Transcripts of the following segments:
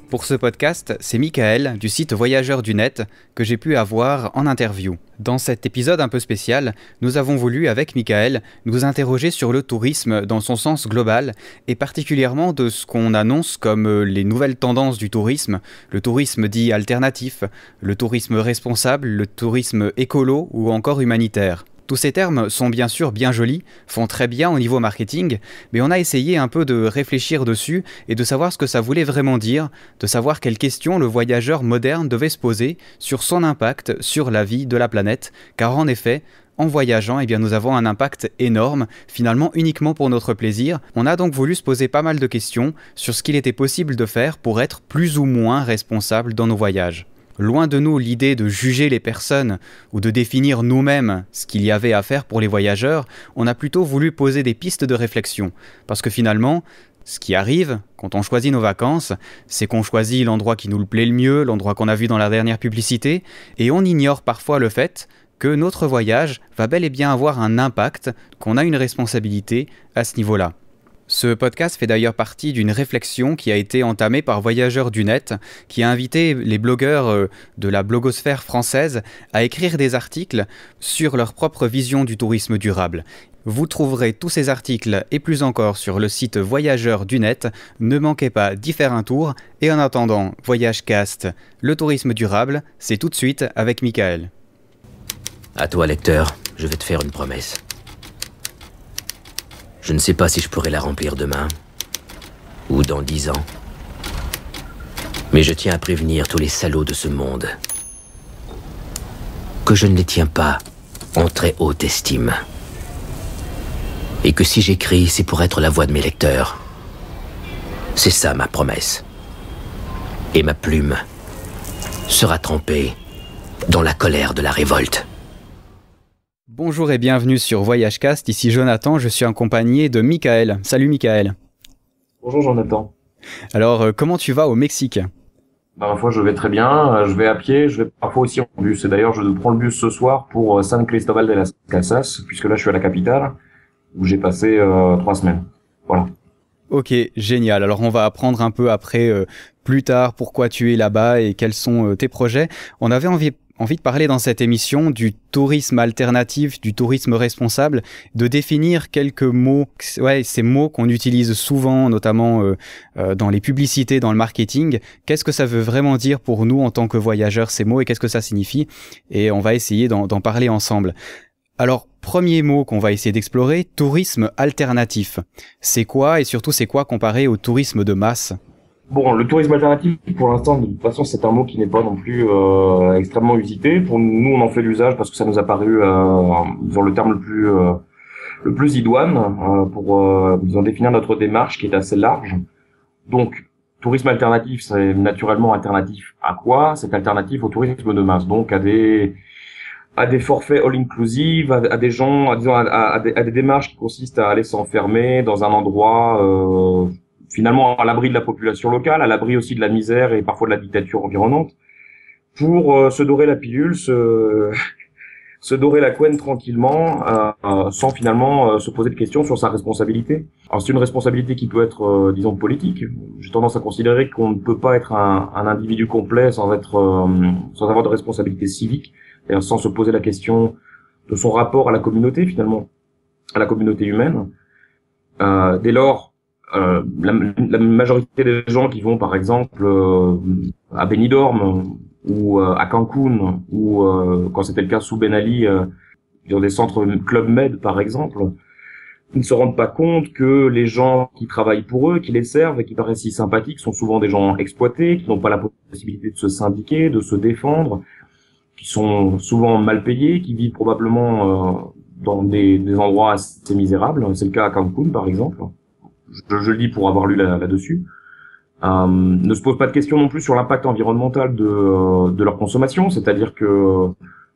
Pour ce podcast, c'est Michael du site Voyageurs du Net que j'ai pu avoir en interview. Dans cet épisode un peu spécial, nous avons voulu, avec Michael, nous interroger sur le tourisme dans son sens global et particulièrement de ce qu'on annonce comme les nouvelles tendances du tourisme, le tourisme dit alternatif, le tourisme responsable, le tourisme écolo ou encore humanitaire. Tous ces termes sont bien sûr bien jolis, font très bien au niveau marketing, mais on a essayé un peu de réfléchir dessus et de savoir ce que ça voulait vraiment dire, de savoir quelles questions le voyageur moderne devait se poser sur son impact sur la vie de la planète, car en effet, en voyageant, nous avons un impact énorme, finalement uniquement pour notre plaisir. On a donc voulu se poser pas mal de questions sur ce qu'il était possible de faire pour être plus ou moins responsable dans nos voyages. Loin de nous l'idée de juger les personnes ou de définir nous-mêmes ce qu'il y avait à faire pour les voyageurs, on a plutôt voulu poser des pistes de réflexion. Parce que finalement, ce qui arrive quand on choisit nos vacances, c'est qu'on choisit l'endroit qui nous le plaît le mieux, l'endroit qu'on a vu dans la dernière publicité, et on ignore parfois le fait que notre voyage va bel et bien avoir un impact, qu'on a une responsabilité à ce niveau-là. Ce podcast fait d'ailleurs partie d'une réflexion qui a été entamée par Voyageurs du Net, qui a invité les blogueurs de la blogosphère française à écrire des articles sur leur propre vision du tourisme durable. Vous trouverez tous ces articles et plus encore sur le site Voyageurs du Net. Ne manquez pas d'y faire un tour. Et en attendant, VoyageCast, le tourisme durable, c'est tout de suite avec Michael. À toi, lecteur, je vais te faire une promesse. Je ne sais pas si je pourrai la remplir demain, ou dans 10 ans. Mais je tiens à prévenir tous les salauds de ce monde que je ne les tiens pas en très haute estime. Et que si j'écris, c'est pour être la voix de mes lecteurs. C'est ça ma promesse. Et ma plume sera trempée dans la colère de la révolte. Bonjour et bienvenue sur VoyageCast, ici Jonathan, je suis accompagné de Michael. Salut Michael. Bonjour Jonathan. Alors, comment tu vas au Mexique ? Ma foi, je vais très bien, je vais à pied, je vais parfois aussi en bus. Et d'ailleurs, je prends le bus ce soir pour San Cristóbal de las Casas, puisque là je suis à la capitale, où j'ai passé 3 semaines. Voilà. Ok, génial. Alors on va apprendre un peu après, plus tard, pourquoi tu es là-bas et quels sont tes projets. On avait envie de parler dans cette émission du tourisme alternatif, du tourisme responsable, de définir quelques mots, ces mots qu'on utilise souvent, notamment dans les publicités, dans le marketing. Qu'est-ce que ça veut vraiment dire pour nous en tant que voyageurs, ces mots, et qu'est-ce que ça signifie ? Et on va essayer d'en parler ensemble. Alors, premier mot qu'on va essayer d'explorer, tourisme alternatif. C'est quoi, et surtout c'est quoi comparé au tourisme de masse ? Bon, le tourisme alternatif, pour l'instant, de toute façon, c'est un mot qui n'est pas non plus extrêmement usité. Pour nous, on en fait l'usage parce que ça nous a paru, disons, le terme le plus idoine pour, disons, définir notre démarche qui est assez large. Donc, tourisme alternatif, c'est naturellement alternatif à quoi ? C'est alternatif au tourisme de masse, donc à des forfaits all-inclusive, à des gens, disons, à des démarches qui consistent à aller s'enfermer dans un endroit finalement à l'abri de la population locale, à l'abri aussi de la misère et parfois de la dictature environnante, pour se dorer la pilule, se dorer la couenne tranquillement, sans finalement se poser de questions sur sa responsabilité. Alors c'est une responsabilité qui peut être, disons, politique. J'ai tendance à considérer qu'on ne peut pas être un individu complet sans avoir de responsabilité civique, c'est-à-dire sans se poser la question de son rapport à la communauté, finalement, à la communauté humaine. Dès lors, la majorité des gens qui vont, par exemple, à Benidorm ou à Cancun ou quand c'était le cas sous Ben Ali, dans des centres Club Med, par exemple, ils ne se rendent pas compte que les gens qui travaillent pour eux, qui les servent et qui paraissent si sympathiques sont souvent des gens exploités, qui n'ont pas la possibilité de se syndiquer, de se défendre, qui sont souvent mal payés, qui vivent probablement dans des endroits assez misérables. C'est le cas à Cancun, par exemple. Je le dis pour avoir lu là-dessus. Ne se pose pas de questions non plus sur l'impact environnemental de leur consommation, c'est-à-dire que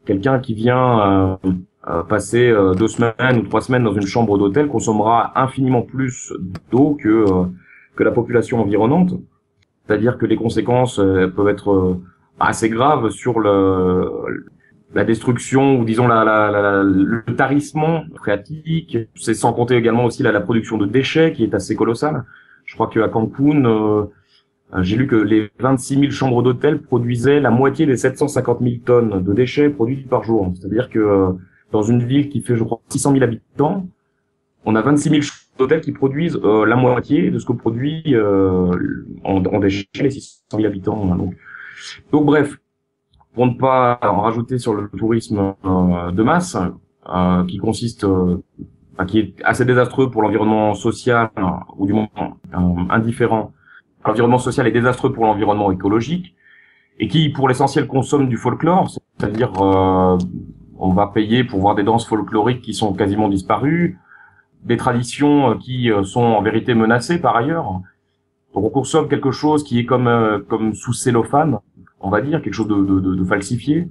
quelqu'un qui vient passer 2 semaines ou 3 semaines dans une chambre d'hôtel consommera infiniment plus d'eau que la population environnante. C'est-à-dire que les conséquences peuvent être assez graves sur la destruction ou disons le tarissement phréatique. C'est sans compter également aussi la production de déchets qui est assez colossale. Je crois qu'à Cancun, J'ai lu que les 26 000 chambres d'hôtel produisaient la moitié des 750 000 tonnes de déchets produits par jour. C'est-à-dire que dans une ville qui fait, je crois, 600 000 habitants, on a 26 000 chambres d'hôtel qui produisent la moitié de ce que produit en déchets les 600 000 habitants. Donc bref, pour ne pas en rajouter sur le tourisme de masse, qui consiste, qui est assez désastreux pour l'environnement social, ou du moins indifférent. L'environnement social est désastreux pour l'environnement écologique, et qui, pour l'essentiel, consomme du folklore, c'est-à-dire on va payer pour voir des danses folkloriques qui sont quasiment disparues, des traditions qui sont en vérité menacées par ailleurs. Donc on consomme quelque chose qui est comme sous cellophane, on va dire, quelque chose de falsifié,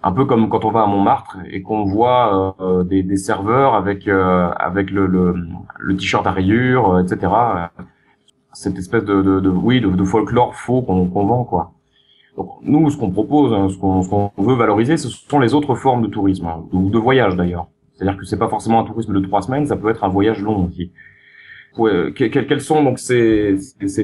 un peu comme quand on va à Montmartre et qu'on voit des serveurs avec le t-shirt à rayures, etc. Cette espèce de folklore faux qu'on vend, quoi. Donc nous, ce qu'on propose, ce qu'on veut valoriser, ce sont les autres formes de tourisme, ou de voyage d'ailleurs. C'est-à-dire que c'est pas forcément un tourisme de 3 semaines, ça peut être un voyage long aussi. Quelles sont donc ces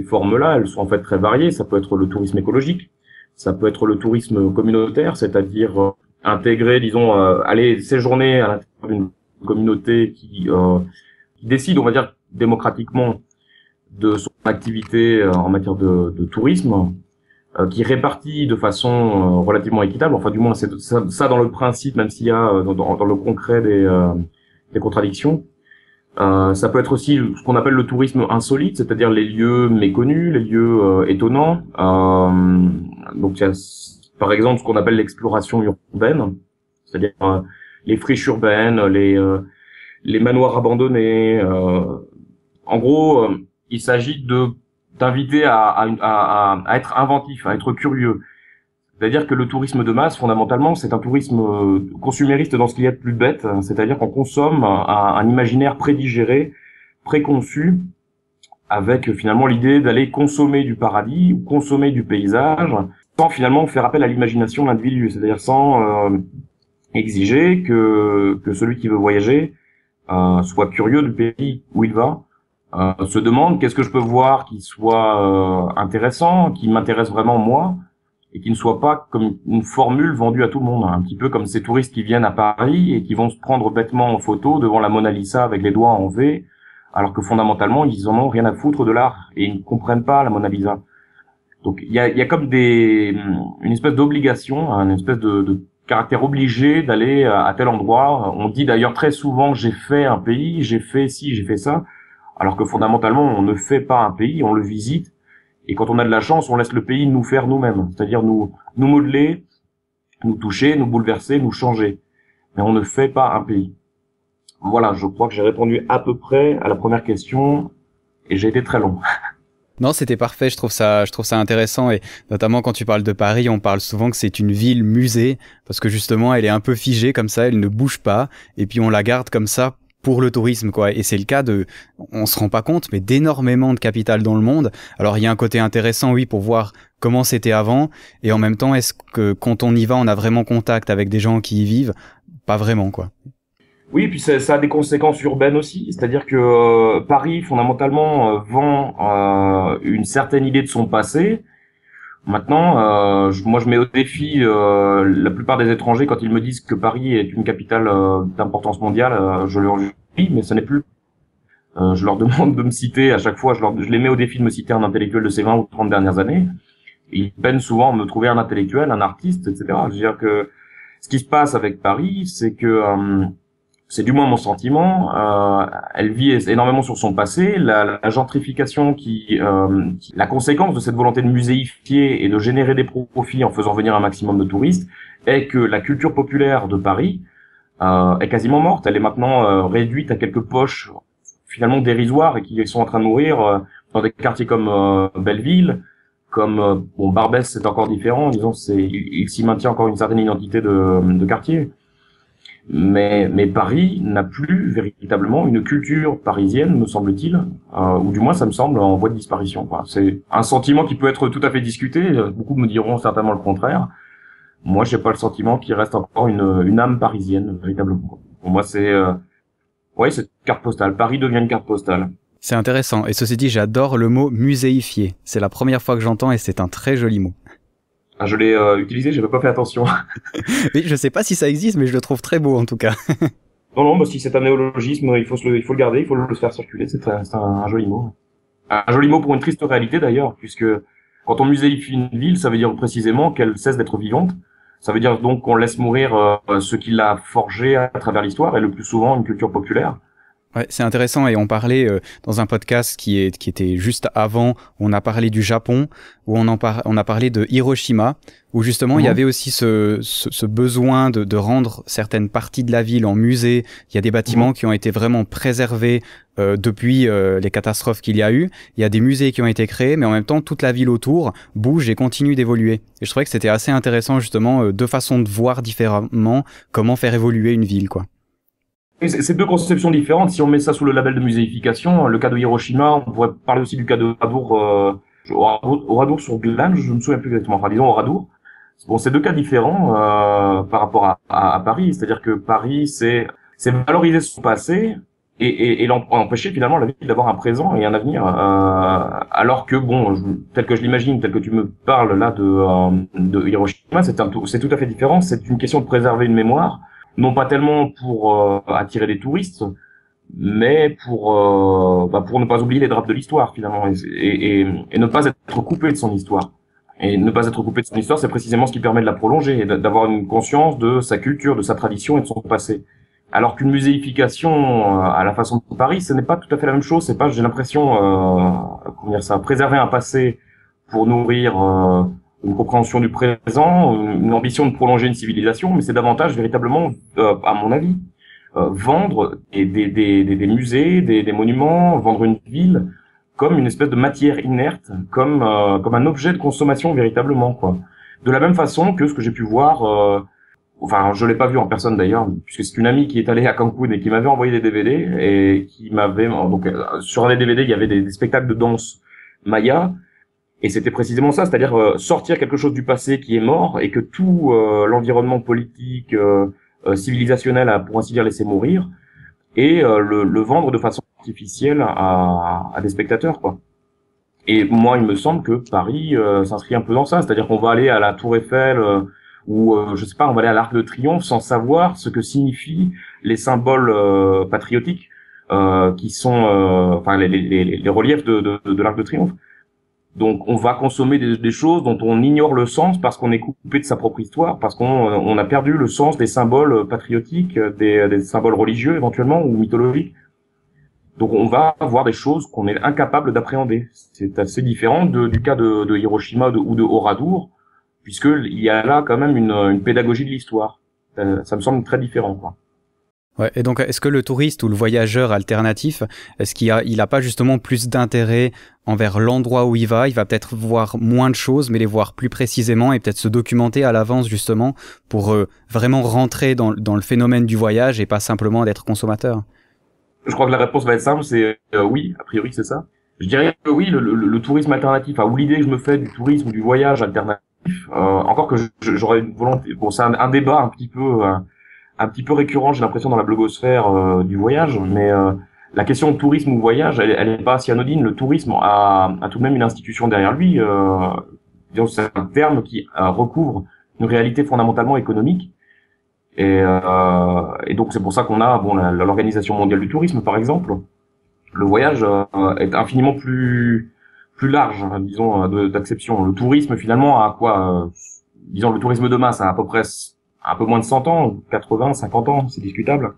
formes-là? Elles sont en fait très variées. Ça peut être le tourisme écologique, ça peut être le tourisme communautaire, c'est-à-dire intégrer, disons, aller séjourner à l'intérieur d'une communauté qui décide, on va dire, démocratiquement de son activité en matière de tourisme, qui répartit de façon relativement équitable. Enfin, du moins, c'est ça dans le principe, même s'il y a dans le concret des contradictions. Ça peut être aussi ce qu'on appelle le tourisme insolite, c'est-à-dire les lieux méconnus, les lieux étonnants. Donc, il y a par exemple ce qu'on appelle l'exploration urbaine, c'est-à-dire les friches urbaines, les manoirs abandonnés. En gros, il s'agit d'inviter à être inventif, à être curieux. C'est-à-dire que le tourisme de masse, fondamentalement, c'est un tourisme consumériste dans ce qu'il y a de plus bête, c'est-à-dire qu'on consomme un imaginaire prédigéré, préconçu, avec finalement l'idée d'aller consommer du paradis ou consommer du paysage, sans finalement faire appel à l'imagination de l'individu, c'est-à-dire sans exiger que celui qui veut voyager soit curieux du pays où il va, se demande qu'est-ce que je peux voir qui soit intéressant, qui m'intéresse vraiment moi, et qui ne soit pas comme une formule vendue à tout le monde, un petit peu comme ces touristes qui viennent à Paris et qui vont se prendre bêtement en photo devant la Mona Lisa avec les doigts en V, alors que fondamentalement ils en ont rien à foutre de l'art et ils ne comprennent pas la Mona Lisa. Donc il y a comme une espèce d'obligation, une espèce de caractère obligé d'aller à tel endroit. On dit d'ailleurs très souvent que j'ai fait un pays, j'ai fait ci, j'ai fait ça, alors que fondamentalement on ne fait pas un pays, on le visite. Et quand on a de la chance, on laisse le pays nous faire nous-mêmes, c'est-à-dire nous modeler, nous toucher, nous bouleverser, nous changer. Mais on ne fait pas un pays. Voilà, je crois que j'ai répondu à peu près à la première question et j'ai été très long. Non, c'était parfait, je trouve ça intéressant, et notamment quand tu parles de Paris, on parle souvent que c'est une ville musée, parce que justement elle est un peu figée comme ça, elle ne bouge pas, et puis on la garde comme ça pour le tourisme, quoi. Et c'est le cas on se rend pas compte, mais d'énormément de capitales dans le monde. Alors il y a un côté intéressant, oui, pour voir comment c'était avant, et en même temps, est-ce que quand on y va, on a vraiment contact avec des gens qui y vivent? Pas vraiment, quoi. Oui, puis ça a des conséquences urbaines aussi, c'est-à-dire que Paris fondamentalement vend une certaine idée de son passé. Maintenant, moi je mets au défi la plupart des étrangers quand ils me disent que Paris est une capitale d'importance mondiale, je leur dis mais ce n'est plus. Je leur demande de me citer à chaque fois, je les mets au défi de me citer un intellectuel de ces 20 ou 30 dernières années. Et ils peinent souvent à me trouver un intellectuel, un artiste, etc. Je veux dire que ce qui se passe avec Paris, c'est que c'est du moins mon sentiment. Elle vit énormément sur son passé. La gentrification la conséquence de cette volonté de muséifier et de générer des profits en faisant venir un maximum de touristes, est que la culture populaire de Paris est quasiment morte. Elle est maintenant réduite à quelques poches finalement dérisoires et qui sont en train de mourir dans des quartiers comme Belleville, comme Barbès, c'est encore différent. Disons, il s'y maintient encore une certaine identité de quartier. Mais Paris n'a plus véritablement une culture parisienne, me semble-t-il, ou du moins ça me semble en voie de disparition, quoi. C'est un sentiment qui peut être tout à fait discuté. Beaucoup me diront certainement le contraire. Moi, j'ai pas le sentiment qu'il reste encore une âme parisienne véritablement. Pour moi, c'est une carte postale. Paris devient une carte postale. C'est intéressant. Et ceci dit, j'adore le mot muséifié. C'est la première fois que j'entends et c'est un très joli mot. Ah, je l'ai utilisé, j'avais pas fait attention. Oui, je sais pas si ça existe, mais je le trouve très beau en tout cas. Non, bah, si c'est un néologisme, il faut le garder, il faut le faire circuler. C'est un joli mot. Un joli mot pour une triste réalité d'ailleurs, puisque quand on muséifie une ville, ça veut dire précisément qu'elle cesse d'être vivante. Ça veut dire donc qu'on laisse mourir ce qui l'a forgé à travers l'histoire, et le plus souvent une culture populaire. Ouais, c'est intéressant et on parlait dans un podcast qui était juste avant, on a parlé du Japon, où on a parlé de Hiroshima, où justement il y avait aussi ce besoin de rendre certaines parties de la ville en musée. Il y a des bâtiments qui ont été vraiment préservés depuis les catastrophes qu'il y a eu. Il y a des musées qui ont été créés, mais en même temps toute la ville autour bouge et continue d'évoluer. Et je trouvais que c'était assez intéressant justement deux façons de voir différemment comment faire évoluer une ville, quoi. C'est deux conceptions différentes. Si on met ça sous le label de muséification, le cas de Hiroshima, on pourrait parler aussi du cas de Oradour sur Glane, je me souviens plus exactement. Enfin, disons Oradour. Bon, c'est deux cas différents par rapport à Paris. C'est-à-dire que Paris, c'est valoriser son passé et empêcher finalement la ville d'avoir un présent et un avenir. Alors que bon, tel que je l'imagine, tel que tu me parles là de Hiroshima, c'est tout à fait différent. C'est une question de préserver une mémoire. Non pas tellement pour attirer des touristes, mais pour ne pas oublier les drapes de l'histoire finalement et ne pas être coupé de son histoire. Et ne pas être coupé de son histoire, c'est précisément ce qui permet de la prolonger et d'avoir une conscience de sa culture, de sa tradition et de son passé. Alors qu'une muséification à la façon de Paris, ce n'est pas tout à fait la même chose. C'est pas, j'ai l'impression, comment dire ça, préserver un passé pour nourrir une compréhension du présent, une ambition de prolonger une civilisation, mais c'est davantage véritablement, à mon avis, vendre des musées, des monuments, vendre une ville comme une espèce de matière inerte, comme un objet de consommation véritablement, quoi. De la même façon que ce que j'ai pu voir, enfin je l'ai pas vu en personne d'ailleurs, puisque c'est une amie qui est allée à Cancun et qui m'avait envoyé des DVD et qui m'avait donc sur les DVD il y avait des spectacles de danse maya. Et c'était précisément ça, c'est-à-dire sortir quelque chose du passé qui est mort et que tout l'environnement politique, civilisationnel a pour ainsi dire laissé mourir et le vendre de façon artificielle à des spectateurs, quoi. Et moi, il me semble que Paris s'inscrit un peu dans ça, c'est-à-dire qu'on va aller à la Tour Eiffel ou je sais pas, on va aller à l'Arc de Triomphe sans savoir ce que signifient les symboles patriotiques qui sont enfin les reliefs de l'Arc de Triomphe. Donc on va consommer des choses dont on ignore le sens parce qu'on est coupé de sa propre histoire, parce qu'on a perdu le sens des symboles patriotiques, des symboles religieux éventuellement ou mythologiques. Donc on va voir des choses qu'on est incapable d'appréhender. C'est assez différent du cas de Hiroshima ou de Oradour, puisque il y a là quand même une pédagogie de l'histoire. Ça me semble très différent, quoi. Ouais, et donc est-ce que le touriste ou le voyageur alternatif, est-ce qu'il a pas justement plus d'intérêt envers l'endroit où il va peut-être voir moins de choses, mais les voir plus précisément et peut-être se documenter à l'avance justement pour vraiment rentrer dans le phénomène du voyage et pas simplement d'être consommateur? Je crois que la réponse va être simple, c'est oui, a priori c'est ça. Je dirais que oui, le tourisme alternatif, ou l'idée que je me fais du tourisme ou du voyage alternatif, encore que j'aurais une volonté, bon c'est un débat un petit peu récurrent, j'ai l'impression, dans la blogosphère du voyage, mais la question de tourisme ou voyage, elle est pas si anodine. Le tourisme a tout de même une institution derrière lui. C'est un terme qui recouvre une réalité fondamentalement économique. Et donc c'est pour ça qu'on a l'Organisation mondiale du tourisme, par exemple. Le voyage est infiniment plus large, hein, disons, d'acception. Le tourisme, finalement, a quoi disons, le tourisme de masse a à peu près un peu moins de 100 ans, 80, 50 ans, c'est discutable.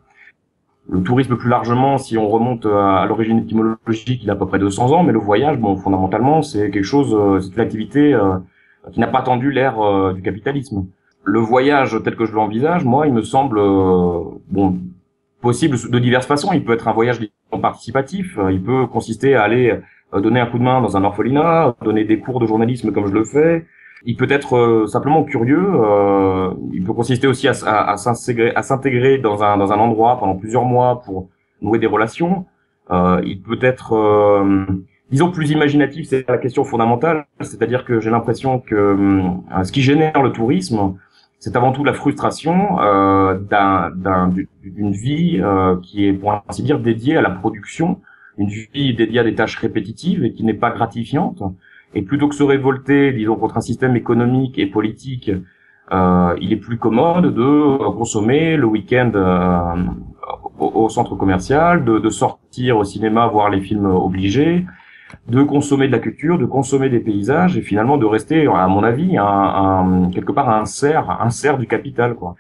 Le tourisme plus largement, si on remonte à l'origine étymologique, il a à peu près 200 ans, mais le voyage, bon, fondamentalement, c'est quelque chose, c'est une activité qui n'a pas attendu l'ère du capitalisme. Le voyage tel que je l'envisage, moi, il me semble possible de diverses façons. Il peut être un voyage participatif, il peut consister à aller donner un coup de main dans un orphelinat, donner des cours de journalisme comme je le fais. Il peut être simplement curieux. Il peut consister aussi à s'intégrer dans un endroit pendant plusieurs mois pour nouer des relations. Il peut être, disons, plus imaginatif. C'est la question fondamentale. C'est-à-dire que j'ai l'impression que ce qui génère le tourisme, c'est avant tout la frustration d'une vie qui est, pour ainsi dire, dédiée à la production une vie dédiée à des tâches répétitives et qui n'est pas gratifiante. Et plutôt que se révolter, disons, contre un système économique et politique, il est plus commode de consommer le week-end au centre commercial, de sortir au cinéma voir les films obligés, de consommer de la culture, de consommer des paysages et finalement de rester, à mon avis, quelque part un cerf du capital, quoi.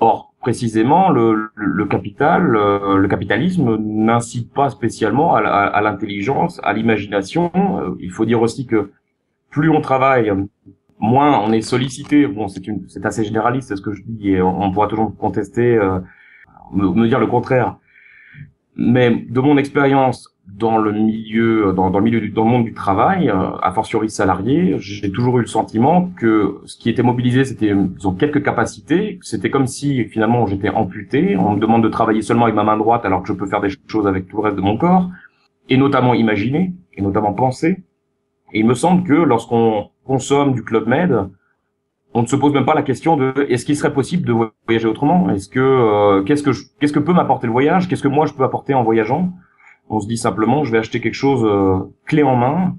Or, précisément, le capitalisme n'incite pas spécialement à l'intelligence, à l'imagination. Il faut dire aussi que plus on travaille, moins on est sollicité. Bon, c'est assez généraliste ce que je dis et on pourra toujours contester, me dire le contraire. Mais de mon expérience dans le monde du travail, a fortiori salarié, j'ai toujours eu le sentiment que ce qui était mobilisé, c'était, disons, quelques capacités. C'était comme si, finalement, j'étais amputé. On me demande de travailler seulement avec ma main droite alors que je peux faire des choses avec tout le reste de mon corps, et notamment imaginer, et notamment penser. Et il me semble que lorsqu'on consomme du Club Med, on ne se pose même pas la question de est-ce qu'il serait possible de voyager autrement? Est-ce que qu'est-ce que peut m'apporter le voyage? Qu'est-ce que moi je peux apporter en voyageant? On se dit simplement je vais acheter quelque chose clé en main.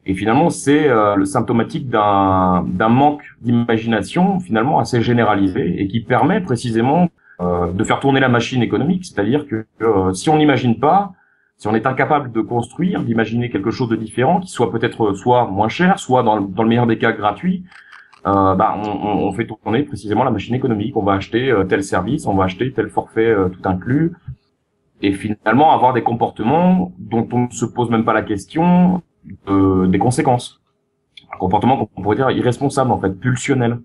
Et finalement c'est le symptomatique d'un manque d'imagination finalement assez généralisé et qui permet précisément de faire tourner la machine économique. C'est-à-dire que si on n'imagine pas, si on est incapable de construire, d'imaginer quelque chose de différent, qui soit peut-être soit moins cher, soit dans le meilleur des cas gratuit, on fait tourner précisément la machine économique. On va acheter tel service, on va acheter tel forfait tout inclus, et finalement avoir des comportements dont on ne se pose même pas la question des conséquences. Un comportement qu'on pourrait dire irresponsable, en fait, pulsionnel.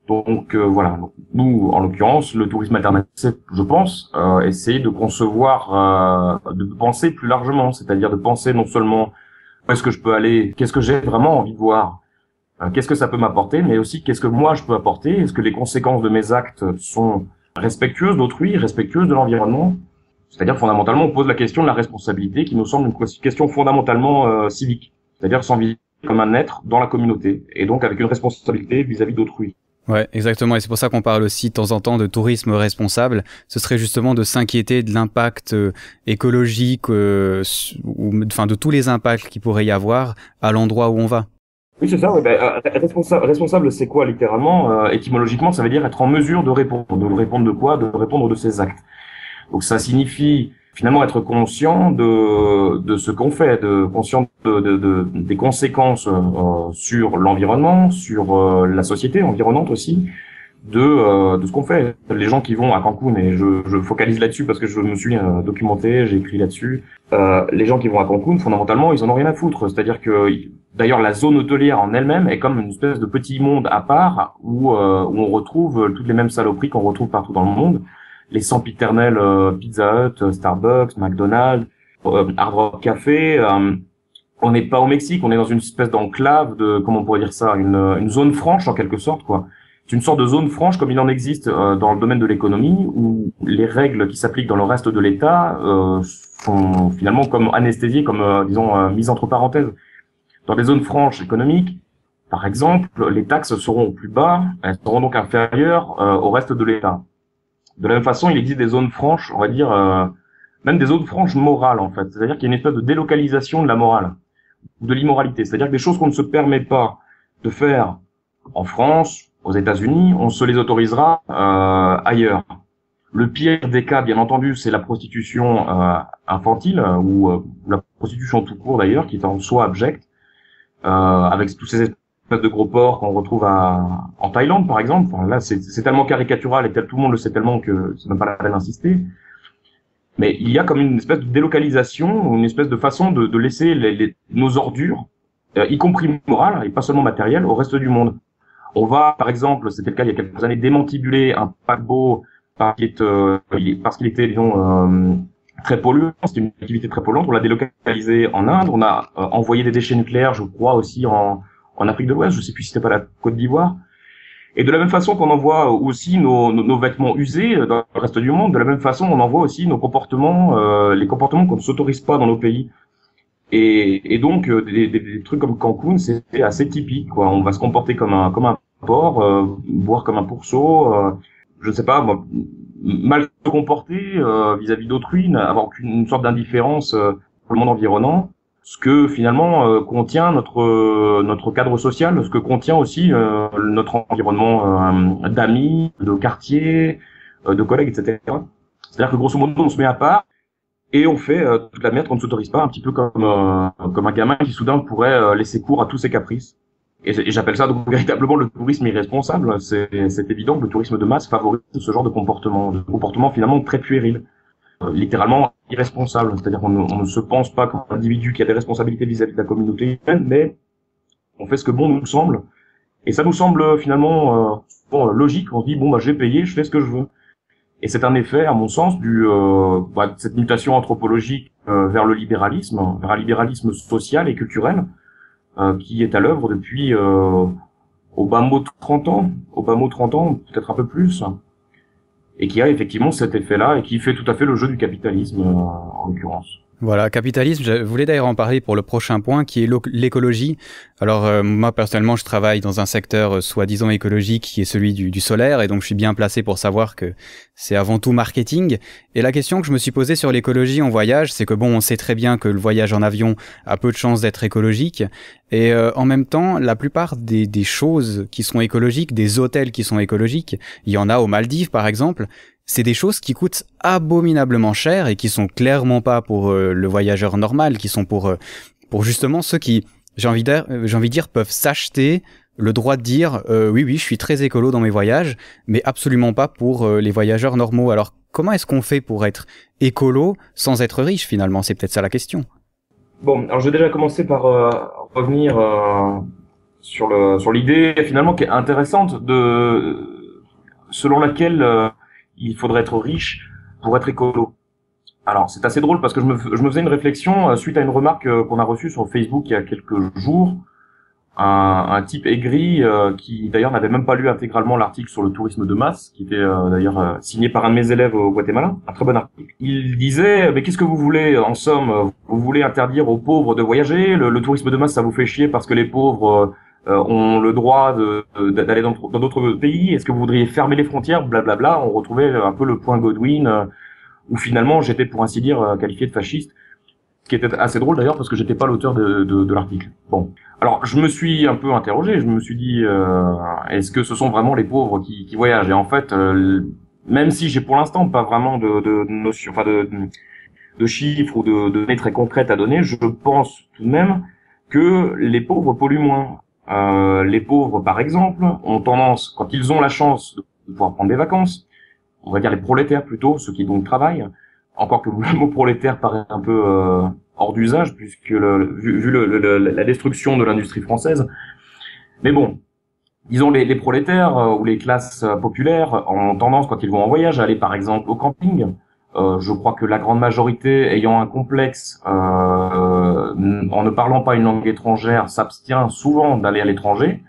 Donc voilà. Donc, nous, en l'occurrence, le tourisme alternatif, c'est, je pense, essayer de concevoir, de penser plus largement, c'est-à-dire de penser non seulement où est-ce que je peux aller, qu'est-ce que j'ai vraiment envie de voir, qu'est-ce que ça peut m'apporter, mais aussi qu'est-ce que moi je peux apporter, est-ce que les conséquences de mes actes sont respectueuses d'autrui, respectueuses de l'environnement. C'est-à-dire fondamentalement on pose la question de la responsabilité qui nous semble une question fondamentalement civique, c'est-à-dire s'en vivre comme un être dans la communauté et donc avec une responsabilité vis-à-vis d'autrui. Ouais, exactement. Et c'est pour ça qu'on parle aussi de temps en temps de tourisme responsable. Ce serait justement de s'inquiéter de l'impact écologique, de tous les impacts qu'il pourrait y avoir à l'endroit où on va. Oui, c'est ça. Ouais, responsable, c'est quoi littéralement? Étymologiquement, ça veut dire être en mesure de répondre. De répondre de quoi? De répondre de ses actes. Donc ça signifie finalement être conscient de ce qu'on fait, conscient des conséquences sur l'environnement, sur la société environnante aussi, de ce qu'on fait. Les gens qui vont à Cancun, et je focalise là-dessus parce que je me suis documenté, j'ai écrit là-dessus. Les gens qui vont à Cancun, fondamentalement, ils en ont rien à foutre. C'est-à-dire que d'ailleurs la zone hôtelière en elle-même est comme une espèce de petit monde à part où on retrouve toutes les mêmes saloperies qu'on retrouve partout dans le monde. Les sempiternels Pizza Hut, Starbucks, McDonald's, Hard Rock Café. On n'est pas au Mexique, on est dans une espèce d'enclave comment on pourrait dire ça, une zone franche en quelque sorte, quoi. C'est une sorte de zone franche comme il en existe dans le domaine de l'économie, où les règles qui s'appliquent dans le reste de l'État sont finalement comme anesthésiées, comme mises entre parenthèses. Dans des zones franches économiques, par exemple, les taxes seront au plus bas, elles seront donc inférieures au reste de l'État. De la même façon, il existe des zones franches, on va dire, même des zones franches morales, en fait. C'est-à-dire qu'il y a une espèce de délocalisation de la morale, de l'immoralité. C'est-à-dire que des choses qu'on ne se permet pas de faire en France, aux États-Unis, on se les autorisera ailleurs. Le pire des cas, bien entendu, c'est la prostitution infantile, ou la prostitution tout court d'ailleurs, qui est en soi abjecte, avec tous ces espèces de gros porcs qu'on retrouve en Thaïlande, par exemple. Enfin, là, c'est tellement caricatural et tout le monde le sait tellement que c'est même pas la peine d'insister. Mais il y a comme une espèce de délocalisation, une espèce de façon de laisser nos ordures, y compris morales et pas seulement matérielles, au reste du monde. On va, par exemple, c'était le cas il y a quelques années, démantibuler un paquebot parce qu'il était, disons, très polluant. C'était une activité très polluante. On l'a délocalisé en Inde. On a envoyé des déchets nucléaires, je crois, aussi en Afrique de l'Ouest. Je sais plus si c'était pas la Côte d'Ivoire. Et de la même façon qu'on envoie aussi nos vêtements usés dans le reste du monde, de la même façon, on envoie aussi nos comportements, les comportements qu'on ne s'autorise pas dans nos pays. Et donc des trucs comme Cancun, c'est assez typique, quoi. On va se comporter comme un porc, boire comme un pourceau, je sais pas, mal se comporter vis-à-vis d'autrui, avoir une sorte d'indifférence le monde environnant, ce que finalement contient notre cadre social, ce que contient aussi notre environnement d'amis, de quartier, de collègues, etc. C'est-à-dire que grosso modo, on se met à part et on fait toute la merde qu'on ne s'autorise pas, un petit peu comme un gamin qui soudain pourrait laisser cours à tous ses caprices. Et j'appelle ça donc véritablement le tourisme irresponsable. C'est évident que le tourisme de masse favorise ce genre de comportement finalement très puéril, littéralement irresponsable. C'est-à-dire qu'on ne se pense pas comme un individu qui a des responsabilités vis-à-vis de la communauté humaine, mais on fait ce que bon nous semble. Et ça nous semble finalement logique. On se dit bon bah j'ai payé, je fais ce que je veux. Et c'est un effet, à mon sens, de cette mutation anthropologique vers le libéralisme, vers un libéralisme social et culturel, qui est à l'œuvre depuis au bas mot 30 ans, peut-être un peu plus, et qui a effectivement cet effet-là, et qui fait tout à fait le jeu du capitalisme, en l'occurrence. Voilà, capitalisme, je voulais d'ailleurs en parler pour le prochain point qui est l'écologie. Alors moi personnellement je travaille dans un secteur soi-disant écologique qui est celui du solaire et donc je suis bien placé pour savoir que c'est avant tout marketing. Et la question que je me suis posée sur l'écologie en voyage, c'est que bon, on sait très bien que le voyage en avion a peu de chances d'être écologique et en même temps la plupart des choses qui sont écologiques, des hôtels qui sont écologiques, il y en a aux Maldives par exemple, c'est des choses qui coûtent abominablement cher et qui sont clairement pas pour le voyageur normal, qui sont pour justement ceux qui, j'ai envie de dire, peuvent s'acheter le droit de dire oui, je suis très écolo dans mes voyages, mais absolument pas pour les voyageurs normaux. Alors, comment est-ce qu'on fait pour être écolo sans être riche finalement? C'est peut-être ça la question. Bon, alors je vais déjà commencer par revenir sur l'idée finalement qui est intéressante selon laquelle il faudrait être riche pour être écolo. Alors, c'est assez drôle parce que je me faisais une réflexion suite à une remarque qu'on a reçue sur Facebook il y a quelques jours. Un type aigri qui d'ailleurs n'avait même pas lu intégralement l'article sur le tourisme de masse, qui était d'ailleurs signé par un de mes élèves au Guatemala, un très bon article. Il disait, mais qu'est-ce que vous voulez en somme? Vous voulez interdire aux pauvres de voyager? Le tourisme de masse, ça vous fait chier parce que les pauvres ont le droit d'aller dans d'autres pays. Est-ce que vous voudriez fermer les frontières? Blablabla. On retrouvait un peu le point Godwin où finalement j'étais pour ainsi dire qualifié de fasciste, ce qui était assez drôle d'ailleurs parce que j'étais pas l'auteur de l'article. Bon, alors je me suis un peu interrogé, je me suis dit est-ce que ce sont vraiment les pauvres qui voyagent? Et en fait, même si j'ai pour l'instant pas vraiment de notion, enfin de chiffres ou de données très concrètes à donner, je pense tout de même que les pauvres polluent moins. Les pauvres, par exemple, ont tendance, quand ils ont la chance de pouvoir prendre des vacances, on va dire les prolétaires plutôt, ceux qui donc travaillent, encore que le mot prolétaire paraît un peu hors d'usage, puisque vu la destruction de l'industrie française. Mais bon, disons les prolétaires ou les classes populaires ont tendance, quand ils vont en voyage, à aller par exemple au camping. Je crois que la grande majorité ayant un complexe en ne parlant pas une langue étrangère s'abstient souvent d'aller à l'étranger.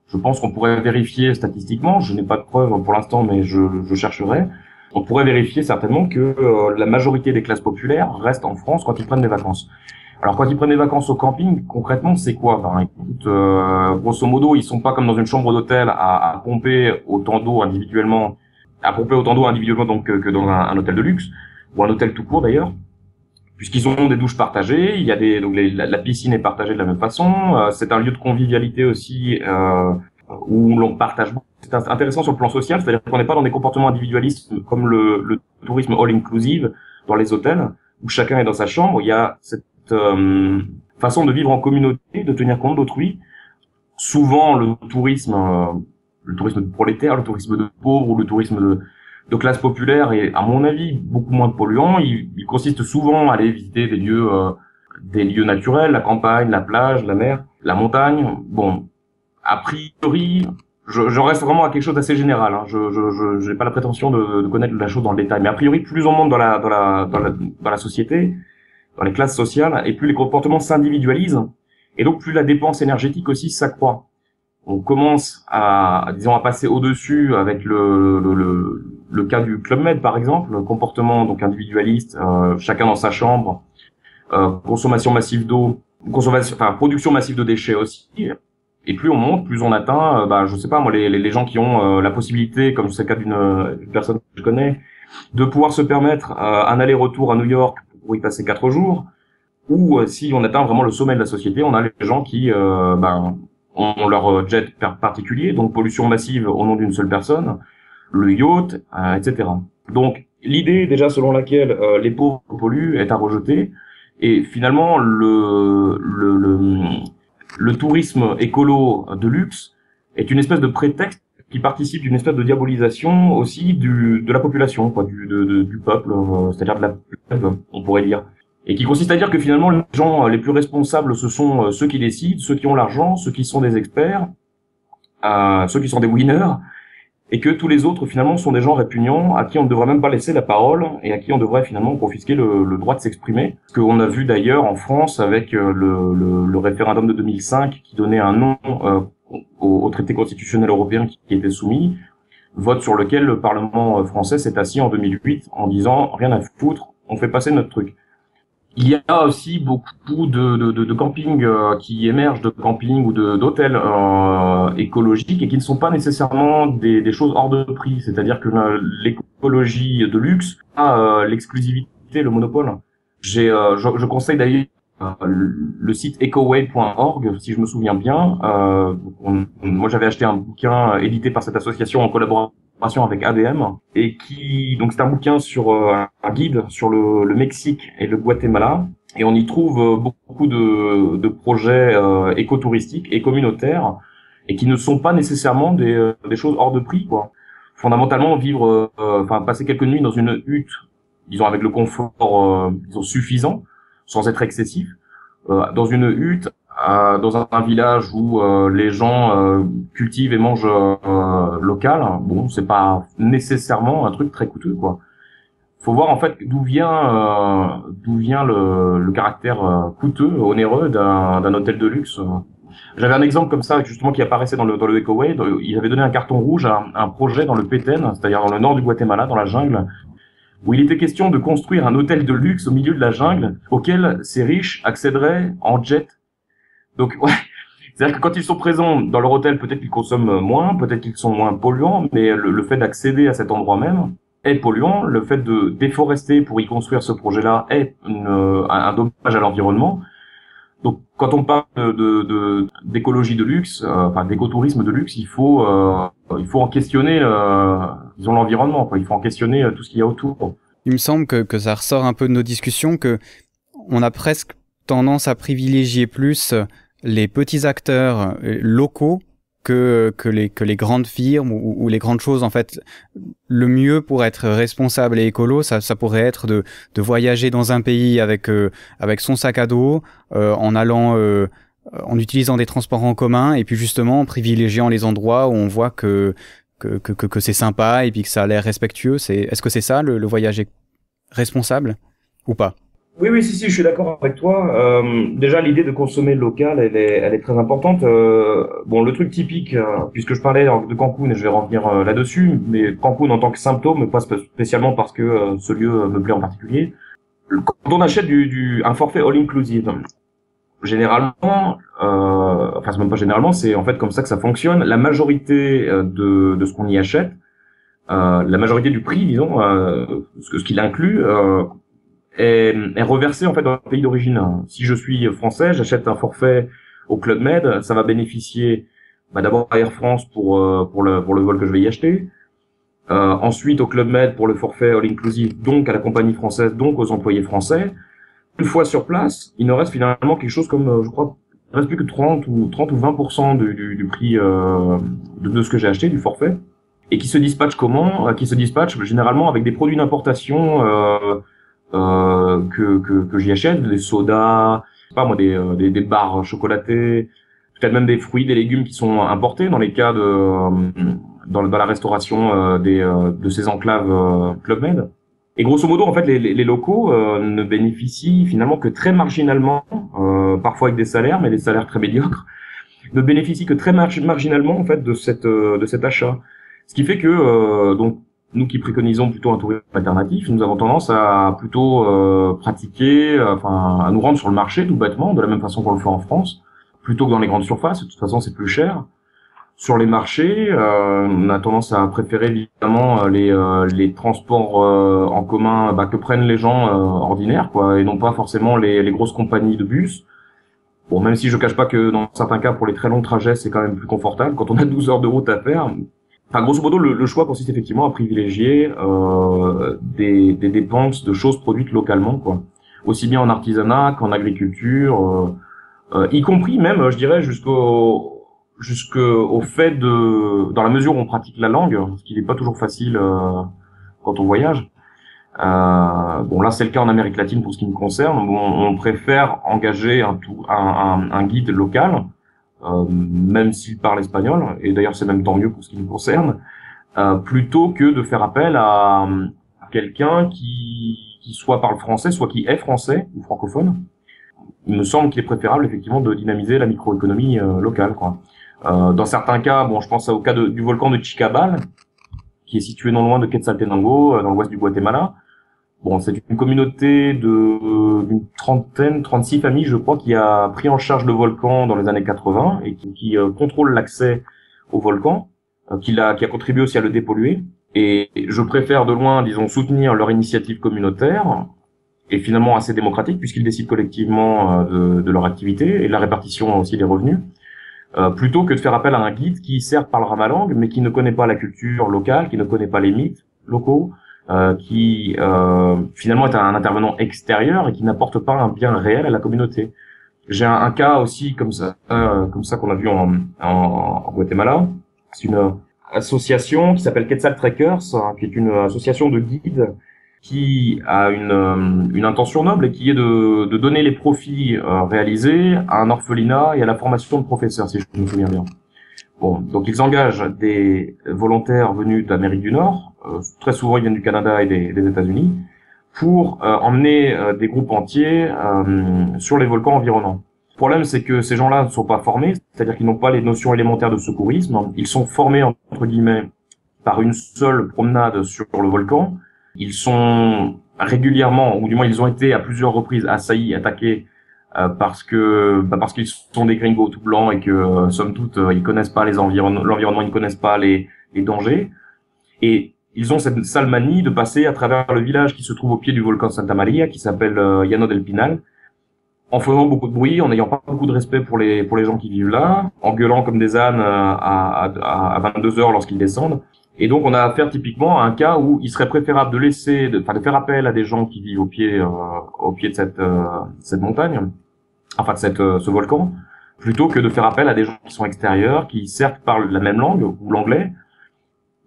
Je pense qu'on pourrait vérifier statistiquement, je n'ai pas de preuves pour l'instant mais je chercherai. On pourrait vérifier certainement que la majorité des classes populaires restent en France quand ils prennent des vacances. Alors quand ils prennent des vacances au camping, concrètement c'est quoi? Ben, écoute, grosso modo ils sont pas comme dans une chambre d'hôtel à pomper autant d'eau individuellement donc que dans un hôtel de luxe ou un hôtel tout court d'ailleurs, puisqu'ils ont des douches partagées, il y a donc la piscine est partagée de la même façon, c'est un lieu de convivialité aussi où l'on partage beaucoup. C'est intéressant sur le plan social, c'est-à-dire qu'on n'est pas dans des comportements individualistes comme le tourisme all inclusive dans les hôtels où chacun est dans sa chambre. Il y a cette façon de vivre en communauté, de tenir compte d'autrui. Souvent le tourisme de prolétaire, le tourisme de pauvre ou le tourisme de classe populaire est, à mon avis, beaucoup moins polluant. Il consiste souvent à aller visiter des lieux naturels, la campagne, la plage, la mer, la montagne. Bon, a priori, je reste vraiment à quelque chose d'assez général. Hein. Je n'ai pas la prétention de connaître la chose dans le détail, mais a priori, plus on monte dans la société, dans les classes sociales, et plus les comportements s'individualisent, et donc plus la dépense énergétique aussi s'accroît. On commence à passer au-dessus avec le cas du Club Med par exemple, le comportement donc individualiste, chacun dans sa chambre, consommation massive d'eau, production massive de déchets aussi. Et plus on monte, plus on atteint, je sais pas moi, les gens qui ont la possibilité, comme c'est le cas d'une personne que je connais, de pouvoir se permettre un aller-retour à New York pour y passer 4 jours. ou si on atteint vraiment le sommet de la société, on a les gens qui ont leur jet particulier, donc pollution massive au nom d'une seule personne, le yacht, etc. Donc l'idée déjà selon laquelle les pauvres polluent est à rejeter, et finalement le tourisme écolo de luxe est une espèce de prétexte qui participe d'une espèce de diabolisation aussi de la population, quoi, du peuple, c'est-à-dire de la plèbe, on pourrait dire. Et qui consiste à dire que finalement les gens les plus responsables, ce sont ceux qui décident, ceux qui ont l'argent, ceux qui sont des experts, ceux qui sont des winners, et que tous les autres finalement sont des gens répugnants à qui on ne devrait même pas laisser la parole et à qui on devrait finalement confisquer le droit de s'exprimer. Ce qu'on a vu d'ailleurs en France avec le référendum de 2005 qui donnait un nom au traité constitutionnel européen qui était soumis, vote sur lequel le Parlement français s'est assis en 2008 en disant rien à foutre, on fait passer notre truc. Il y a aussi beaucoup de campings qui émergent, de campings ou d'hôtels écologiques et qui ne sont pas nécessairement des choses hors de prix. C'est-à-dire que l'écologie de luxe a l'exclusivité, le monopole. Je conseille d'ailleurs le site ecoway.org, si je me souviens bien. Moi, j'avais acheté un bouquin édité par cette association en collaboration avec ADM et donc c'est un bouquin sur un guide sur le Mexique et le Guatemala, et on y trouve beaucoup de projets écotouristiques et communautaires et qui ne sont pas nécessairement des choses hors de prix, quoi. Fondamentalement, vivre passer quelques nuits dans une hutte, disons avec le confort disons suffisant sans être excessif, dans une hutte dans un village où les gens cultivent et mangent local, bon, c'est pas nécessairement un truc très coûteux, quoi. Faut voir en fait d'où vient le caractère coûteux, onéreux d'un hôtel de luxe. J'avais un exemple comme ça justement qui apparaissait dans le Ecoway. Ils avaient donné un carton rouge à un projet dans le Petén, c'est-à-dire dans le nord du Guatemala, dans la jungle, où il était question de construire un hôtel de luxe au milieu de la jungle auquel ces riches accéderaient en jet. Donc, ouais, c'est-à-dire que quand ils sont présents dans leur hôtel, peut-être qu'ils consomment moins, peut-être qu'ils sont moins polluants, mais le fait d'accéder à cet endroit même est polluant. Le fait de déforester pour y construire ce projet-là est un dommage à l'environnement. Donc, quand on parle d'écologie de luxe, d'écotourisme de luxe, il faut en questionner, disons, l'environnement, quoi. Il faut en questionner tout ce qu'il y a autour. Il me semble que ça ressort un peu de nos discussions, que on a presque tendance à privilégier plus les petits acteurs locaux que les grandes firmes ou les grandes choses. En fait, le mieux pour être responsable et écolo, ça pourrait être de voyager dans un pays avec son sac à dos, en utilisant des transports en commun, et puis justement en privilégiant les endroits où on voit que c'est sympa et puis que ça a l'air respectueux. Est-ce que c'est ça le voyage responsable ou pas? Oui, si, je suis d'accord avec toi. Déjà, l'idée de consommer local, elle est très importante. Bon, le truc typique, puisque je parlais de Cancun et je vais revenir là-dessus, mais Cancun en tant que symptôme, pas spécialement parce que ce lieu me plaît en particulier. Quand on achète un forfait all-inclusive, généralement, c'est même pas généralement, c'est en fait comme ça que ça fonctionne. La majorité de ce qu'on y achète, la majorité du prix, disons, ce qu'il inclut, est reversé en fait dans le pays d'origine. Si je suis français, j'achète un forfait au Club Med, ça va bénéficier d'abord à Air France pour le vol que je vais y acheter, ensuite au Club Med pour le forfait all inclusive, donc à la compagnie française, donc aux employés français. Une fois sur place, il ne reste finalement quelque chose comme, je crois, il ne reste plus que 30 ou 20% du prix de ce que j'ai acheté, du forfait, et qui se dispatche comment? Qui se dispatche généralement avec des produits d'importation que j'y achète, des sodas, je sais pas moi, des barres chocolatées, peut-être même des fruits, des légumes qui sont importés dans les cas dans la restauration de ces enclaves Club Med. Et grosso modo, en fait, les locaux ne bénéficient finalement que très marginalement, parfois avec des salaires, mais des salaires très médiocres, ne bénéficient que très marginalement en fait de cet achat. Ce qui fait que donc nous qui préconisons plutôt un tourisme alternatif, nous avons tendance à plutôt pratiquer, à nous rendre sur le marché tout bêtement, de la même façon qu'on le fait en France, plutôt que dans les grandes surfaces. De toute façon, c'est plus cher. Sur les marchés, on a tendance à préférer évidemment les transports en commun que prennent les gens ordinaires, quoi, et non pas forcément les grosses compagnies de bus. Bon, même si je cache pas que dans certains cas, pour les très longs trajets, c'est quand même plus confortable quand on a 12 heures de route à faire. Enfin, grosso modo, le choix consiste effectivement à privilégier des dépenses de choses produites localement, quoi. Aussi bien en artisanat qu'en agriculture, y compris même, je dirais, jusqu'au fait dans la mesure où on pratique la langue, ce qui n'est pas toujours facile quand on voyage. Bon, là, c'est le cas en Amérique latine pour ce qui me concerne. Bon, on préfère engager un guide local, même s'il parle espagnol, et d'ailleurs c'est même tant mieux pour ce qui me concerne, plutôt que de faire appel à quelqu'un qui soit parle français, soit qui est français ou francophone. Il me semble qu'il est préférable effectivement de dynamiser la microéconomie locale, quoi. Dans certains cas, bon, je pense au cas du volcan de Chicabal, qui est situé non loin de Quetzaltenango, dans l'ouest du Guatemala. Bon, c'est une communauté d'une 36 familles, je crois, qui a pris en charge le volcan dans les années 80 et qui contrôle l'accès au volcan, qui a contribué aussi à le dépolluer. Et je préfère de loin, disons, soutenir leur initiative communautaire et finalement assez démocratique puisqu'ils décident collectivement de leur activité et de la répartition aussi des revenus. Plutôt que de faire appel à un guide qui certes parlera ma langue, mais qui ne connaît pas la culture locale, qui ne connaît pas les mythes locaux, qui finalement est un intervenant extérieur et qui n'apporte pas un bien réel à la communauté. J'ai un cas aussi comme ça qu'on a vu en Guatemala. C'est une association qui s'appelle Quetzal Trekkers, qui est une association de guides qui a une intention noble et qui est de donner les profits réalisés à un orphelinat et à la formation de professeurs, si je me souviens bien. Bon, donc ils engagent des volontaires venus d'Amérique du Nord, très souvent ils viennent du Canada et des États-Unis, pour emmener des groupes entiers sur les volcans environnants. Le problème, c'est que ces gens-là ne sont pas formés, c'est-à-dire qu'ils n'ont pas les notions élémentaires de secourisme. Ils sont formés, entre guillemets, par une seule promenade sur le volcan. Ils sont régulièrement, ou du moins ils ont été à plusieurs reprises assaillis, attaqués, parce qu'ils sont des gringos tout blancs et que, somme toute, ils connaissent pas l'environnement, ils ne connaissent pas les dangers. Et ils ont cette sale manie de passer à travers le village qui se trouve au pied du volcan Santa Maria, qui s'appelle Llano del Pinal, en faisant beaucoup de bruit, en n'ayant pas beaucoup de respect pour les gens qui vivent là, en gueulant comme des ânes à 22 heures lorsqu'ils descendent. Et donc, on a affaire typiquement à un cas où il serait préférable de faire appel à des gens qui vivent au pied de cette montagne, enfin de ce volcan, plutôt que de faire appel à des gens qui sont extérieurs, qui certes parlent la même langue ou l'anglais,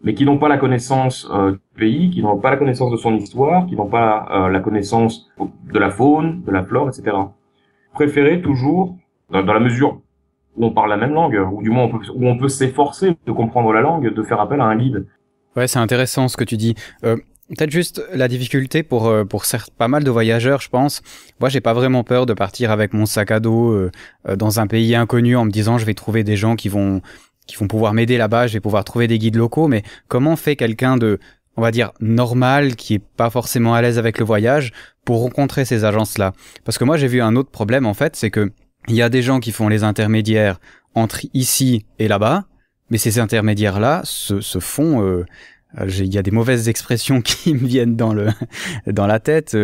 mais qui n'ont pas la connaissance du pays, qui n'ont pas la connaissance de son histoire, qui n'ont pas la connaissance de la faune, de la flore, etc. Préférer toujours, dans la mesure où on parle la même langue, ou du moins où on peut s'efforcer de comprendre la langue, de faire appel à un guide. Ouais, c'est intéressant ce que tu dis. Peut-être juste la difficulté pour pas mal de voyageurs, je pense. Moi, j'ai pas vraiment peur de partir avec mon sac à dos dans un pays inconnu en me disant je vais trouver des gens qui vont pouvoir m'aider là-bas, je vais pouvoir trouver des guides locaux. Mais comment fait quelqu'un de, on va dire, normal, qui est pas forcément à l'aise avec le voyage, pour rencontrer ces agences-là? Parce que moi, j'ai vu un autre problème, en fait, c'est que il y a des gens qui font les intermédiaires entre ici et là-bas, mais ces intermédiaires-là se font... il y a des mauvaises expressions qui me viennent dans la tête.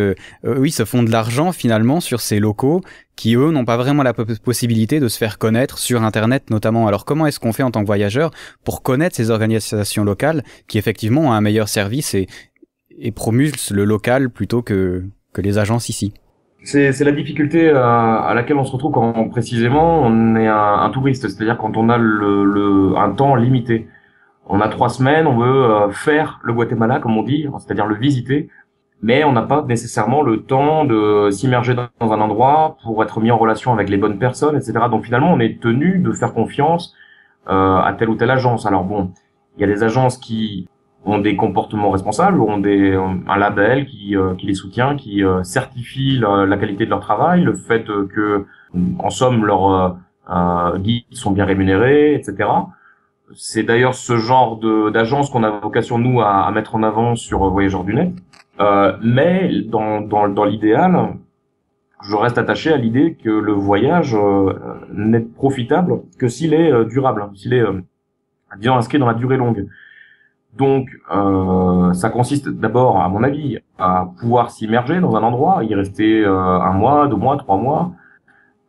Oui, se font de l'argent finalement sur ces locaux qui, eux, n'ont pas vraiment la possibilité de se faire connaître sur Internet notamment. Alors comment est-ce qu'on fait en tant que voyageur pour connaître ces organisations locales qui effectivement ont un meilleur service et promulguent le local plutôt que les agences ici? C'est la difficulté à laquelle on se retrouve quand précisément on est un touriste, c'est-à-dire quand on a un temps limité. On a 3 semaines, on veut faire le Guatemala, comme on dit, c'est-à-dire le visiter, mais on n'a pas nécessairement le temps de s'immerger dans un endroit pour être mis en relation avec les bonnes personnes, etc. Donc finalement, on est tenu de faire confiance à telle ou telle agence. Alors bon, il y a des agences qui ont des comportements responsables, ont un label qui les soutient, qui certifie la qualité de leur travail, le fait que, en somme, leurs guides sont bien rémunérés, etc. C'est d'ailleurs ce genre d'agence qu'on a vocation, nous, à mettre en avant sur Voyageurs du Net. Mais dans l'idéal, je reste attaché à l'idée que le voyage n'est profitable que s'il est durable, s'il est disons inscrits dans la durée longue. Donc, ça consiste d'abord, à mon avis, à pouvoir s'immerger dans un endroit, y rester 1 mois, 2 mois, 3 mois,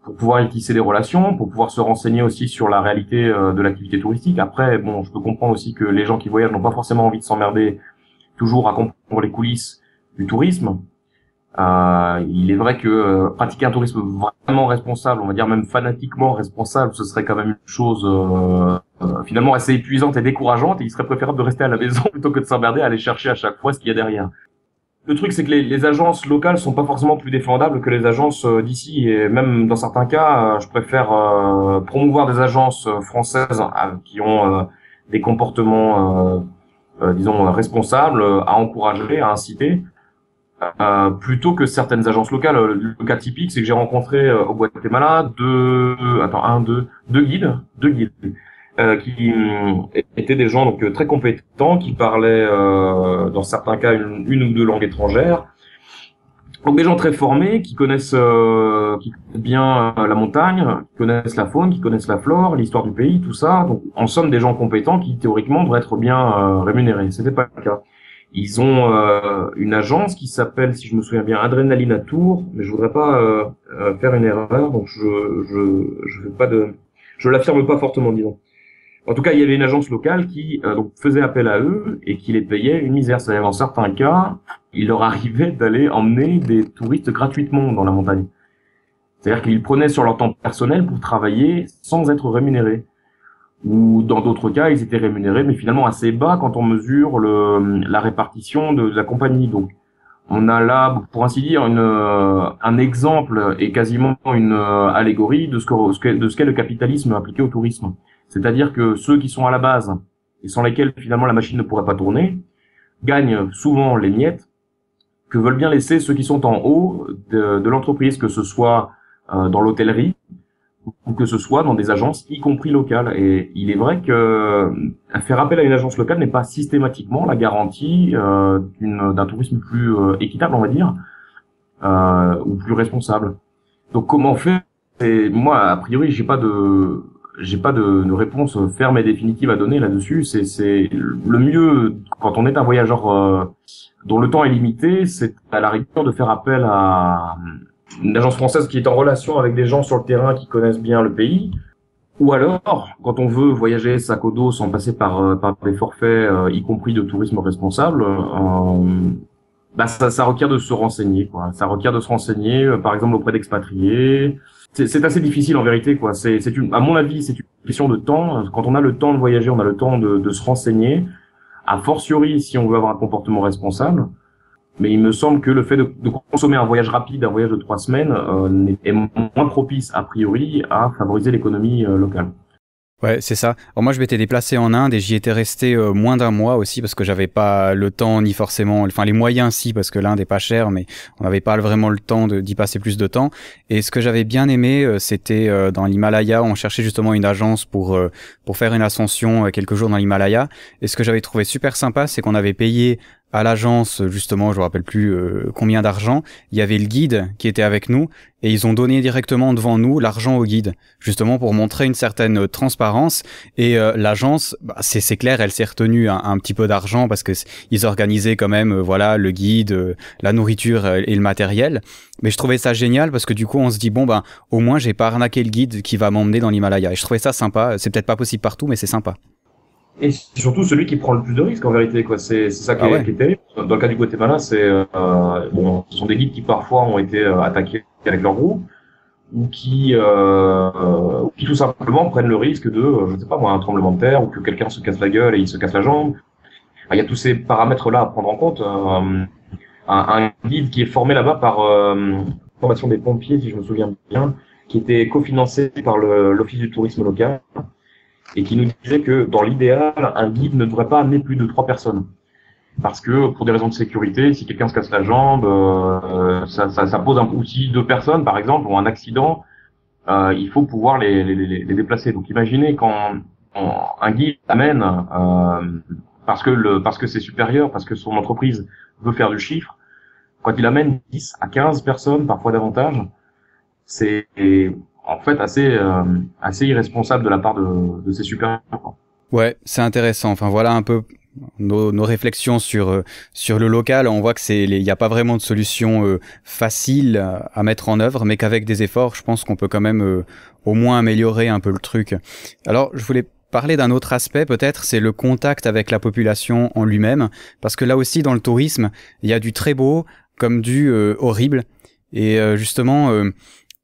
pour pouvoir y tisser des relations, pour pouvoir se renseigner aussi sur la réalité de l'activité touristique. Après, bon, je peux comprendre aussi que les gens qui voyagent n'ont pas forcément envie de s'emmerder toujours à comprendre les coulisses du tourisme. Il est vrai que pratiquer un tourisme vraiment responsable, on va dire même fanatiquement responsable, ce serait quand même une chose finalement assez épuisante et décourageante, et il serait préférable de rester à la maison plutôt que de s'emmerder à aller chercher à chaque fois ce qu'il y a derrière. Le truc, c'est que les agences locales sont pas forcément plus défendables que les agences d'ici, et même dans certains cas, je préfère promouvoir des agences françaises qui ont des comportements, disons, responsables, à encourager, à inciter, plutôt que certaines agences locales. Le cas typique, c'est que j'ai rencontré au Guatemala deux guides qui étaient des gens donc très compétents, qui parlaient dans certains cas une ou deux langues étrangères. Donc des gens très formés, qui connaissent bien la montagne, qui connaissent la faune, qui connaissent la flore, l'histoire du pays, tout ça. Donc en somme des gens compétents qui théoriquement devraient être bien rémunérés. C'était pas le cas. Ils ont une agence qui s'appelle, si je me souviens bien, Adrénaline à Tours, mais je voudrais pas faire une erreur, donc je l'affirme pas fortement, disons. En tout cas, il y avait une agence locale qui donc faisait appel à eux et qui les payait une misère. C'est-à-dire, dans certains cas, il leur arrivait d'aller emmener des touristes gratuitement dans la montagne. C'est-à-dire qu'ils prenaient sur leur temps personnel pour travailler sans être rémunérés. Ou dans d'autres cas, ils étaient rémunérés, mais finalement assez bas quand on mesure la répartition de la compagnie. Donc, on a là, pour ainsi dire, un exemple et quasiment une allégorie de ce qu'est le capitalisme appliqué au tourisme. C'est-à-dire que ceux qui sont à la base et sans lesquels finalement la machine ne pourrait pas tourner gagnent souvent les miettes que veulent bien laisser ceux qui sont en haut de l'entreprise, que ce soit dans l'hôtellerie ou que ce soit dans des agences, y compris locales. Et il est vrai que faire appel à une agence locale n'est pas systématiquement la garantie d'un tourisme plus équitable, on va dire, ou plus responsable. Donc comment faire? Et moi, a priori, j'ai pas de réponse ferme et définitive à donner là-dessus. C'est le mieux quand on est un voyageur dont le temps est limité, c'est à la rigueur de faire appel à une agence française qui est en relation avec des gens sur le terrain qui connaissent bien le pays. Ou alors, quand on veut voyager sac au dos sans passer par des forfaits, y compris de tourisme responsable, ça requiert de se renseigner, quoi. Ça requiert de se renseigner, par exemple auprès d'expatriés. C'est assez difficile en vérité, quoi. À mon avis, c'est une question de temps. Quand on a le temps de voyager, on a le temps de se renseigner. A fortiori, si on veut avoir un comportement responsable. Mais il me semble que le fait de consommer un voyage rapide, un voyage de 3 semaines, est moins propice a priori à favoriser l'économie locale. Ouais, c'est ça. Alors moi, je m'étais déplacé en Inde et j'y étais resté moins d'1 mois aussi parce que j'avais pas le temps ni forcément, enfin les moyens si, parce que l'Inde est pas cher, mais on n'avait pas vraiment le temps d'y passer plus de temps. Et ce que j'avais bien aimé, c'était dans l'Himalaya, on cherchait justement une agence pour faire une ascension quelques jours dans l'Himalaya. Et ce que j'avais trouvé super sympa, c'est qu'on avait payé à l'agence, justement, je me rappelle plus combien d'argent, il y avait le guide qui était avec nous et ils ont donné directement devant nous l'argent au guide, justement pour montrer une certaine transparence. Et l'agence, c'est clair, elle s'est retenue un petit peu d'argent parce que ils organisaient quand même, voilà, le guide, la nourriture et le matériel. Mais je trouvais ça génial parce que du coup, on se dit bon au moins j'ai pas arnaqué le guide qui va m'emmener dans l'Himalaya. Et je trouvais ça sympa. C'est peut-être pas possible partout, mais c'est sympa. Et surtout celui qui prend le plus de risques en vérité, quoi. C'est ça qui est terrible. Dans le cas du Guatemala, ce sont des guides qui parfois ont été attaqués avec leur groupe ou qui tout simplement prennent le risque de, je ne sais pas moi, un tremblement de terre ou que quelqu'un se casse la gueule et il se casse la jambe. Il y a tous ces paramètres-là à prendre en compte. Un guide qui est formé là-bas par formation des pompiers, si je me souviens bien, qui était cofinancé par l'Office du tourisme local, et qui nous disait que dans l'idéal, un guide ne devrait pas amener plus de 3 personnes. Parce que pour des raisons de sécurité, si quelqu'un se casse la jambe, ça pose ou si 2 personnes par exemple ont un accident, il faut pouvoir les déplacer. Donc imaginez quand un guide amène parce que c'est supérieur, parce que son entreprise veut faire du chiffre, quand il amène 10 à 15 personnes, parfois davantage, c'est en fait assez irresponsable de la part de ses supérieurs. Ouais, c'est intéressant. Enfin voilà un peu nos réflexions sur le local. On voit que il y a pas vraiment de solution facile à mettre en œuvre, mais qu'avec des efforts, je pense qu'on peut quand même au moins améliorer un peu le truc. Alors, je voulais parler d'un autre aspect peut-être, c'est le contact avec la population en lui-même, parce que là aussi dans le tourisme, il y a du très beau comme du horrible. Et justement,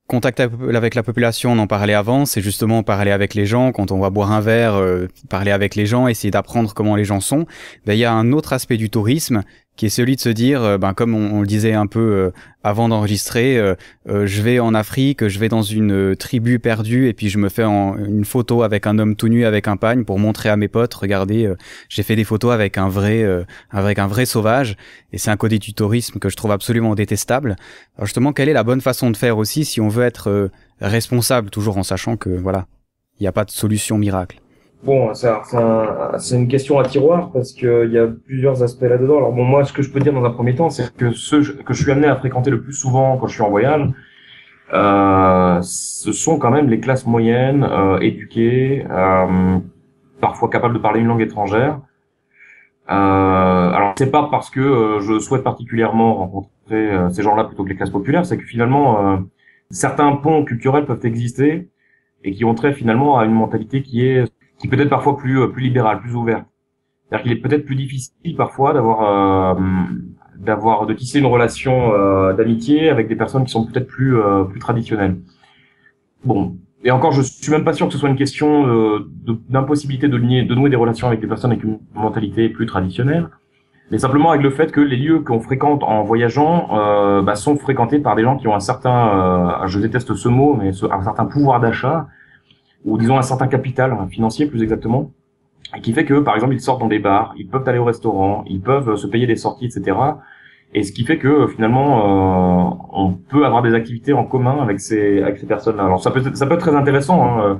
contact avec la population, on en parlait avant, c'est justement parler avec les gens, quand on va boire un verre, parler avec les gens, essayer d'apprendre comment les gens sont. Ben, il y a un autre aspect du tourisme qui est celui de se dire, comme on le disait un peu avant d'enregistrer, je vais en Afrique, je vais dans une tribu perdue et puis je me fais une photo avec un homme tout nu avec un pagne pour montrer à mes potes, regardez, j'ai fait des photos avec un vrai sauvage. Et c'est un côté du tourisme que je trouve absolument détestable. Alors justement, quelle est la bonne façon de faire aussi si on veut être responsable, toujours en sachant que voilà, il n'y a pas de solution miracle? Bon, c'est une question à tiroir parce que il y a plusieurs aspects là-dedans. Alors bon, moi, ce que je peux dire dans un premier temps, c'est que ceux que je suis amené à fréquenter le plus souvent quand je suis en voyage, ce sont quand même les classes moyennes, éduquées, parfois capables de parler une langue étrangère. Alors c'est pas parce que je souhaite particulièrement rencontrer ces gens-là plutôt que les classes populaires, c'est que finalement certains ponts culturels peuvent exister et qui ont trait finalement à une mentalité qui peut être parfois plus libérale, plus ouverte. C'est-à-dire qu'il est peut-être plus difficile parfois de tisser une relation d'amitié avec des personnes qui sont peut-être plus traditionnelles. Bon, et encore, je suis même pas sûr que ce soit une question d'impossibilité de nouer des relations avec des personnes avec une mentalité plus traditionnelle, mais simplement avec le fait que les lieux qu'on fréquente en voyageant sont fréquentés par des gens qui ont un certain, je déteste ce mot, mais un certain pouvoir d'achat, ou disons un certain capital financier plus exactement, et qui fait que par exemple ils sortent dans des bars, ils peuvent aller au restaurant, ils peuvent se payer des sorties, etc. Et ce qui fait que finalement on peut avoir des activités en commun avec ces personnes-là. Alors ça peut être très intéressant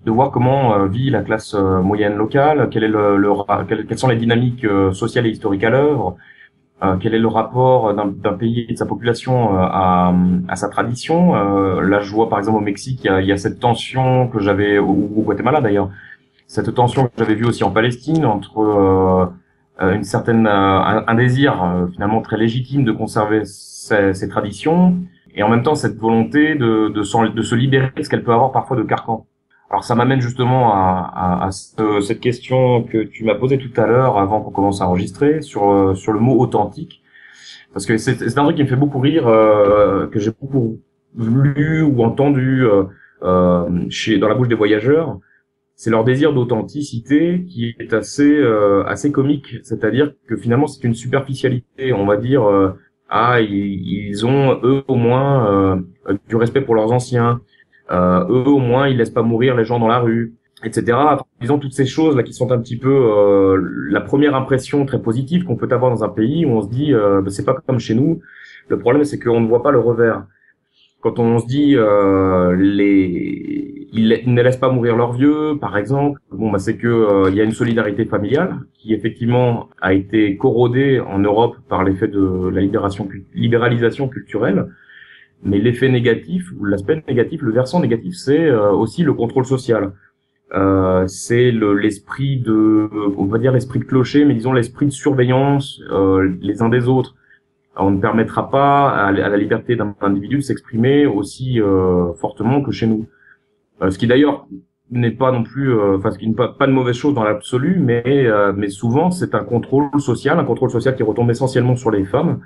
de voir comment vit la classe moyenne locale, quelles sont les dynamiques sociales et historiques à l'œuvre. Quel est le rapport d'un pays et de sa population à sa tradition. Là, je vois par exemple au Mexique, il y a cette tension que j'avais, ou au Guatemala d'ailleurs, cette tension que j'avais vue aussi en Palestine entre un désir finalement très légitime de conserver ces traditions et en même temps cette volonté de se libérer de ce qu'elle peut avoir parfois de carcan. Alors ça m'amène justement à cette question que tu m'as posée tout à l'heure avant qu'on commence à enregistrer sur le mot authentique, parce que c'est un truc qui me fait beaucoup rire, que j'ai beaucoup lu ou entendu dans la bouche des voyageurs. C'est leur désir d'authenticité qui est assez comique, c'est-à-dire que finalement c'est une superficialité, on va dire ils ont eux au moins du respect pour leurs anciens. Eux au moins ils laissent pas mourir les gens dans la rue, etc. Enfin, disons toutes ces choses là qui sont un petit peu la première impression très positive qu'on peut avoir dans un pays où on se dit c'est pas comme chez nous. Le problème c'est qu'on ne voit pas le revers. Quand on se dit ils ne laissent pas mourir leurs vieux, par exemple, c'est que il y a une solidarité familiale qui effectivement a été corrodée en Europe par l'effet de la libéralisation culturelle. Mais l'effet négatif, ou l'aspect négatif, le versant négatif, c'est aussi le contrôle social. C'est l'esprit on va dire l'esprit de clocher, mais disons l'esprit de surveillance les uns des autres. On ne permettra pas à la liberté d'un individu de s'exprimer aussi fortement que chez nous. Ce qui d'ailleurs n'est pas non plus, ce qui n'est pas de mauvaise chose dans l'absolu, mais souvent c'est un contrôle social qui retombe essentiellement sur les femmes.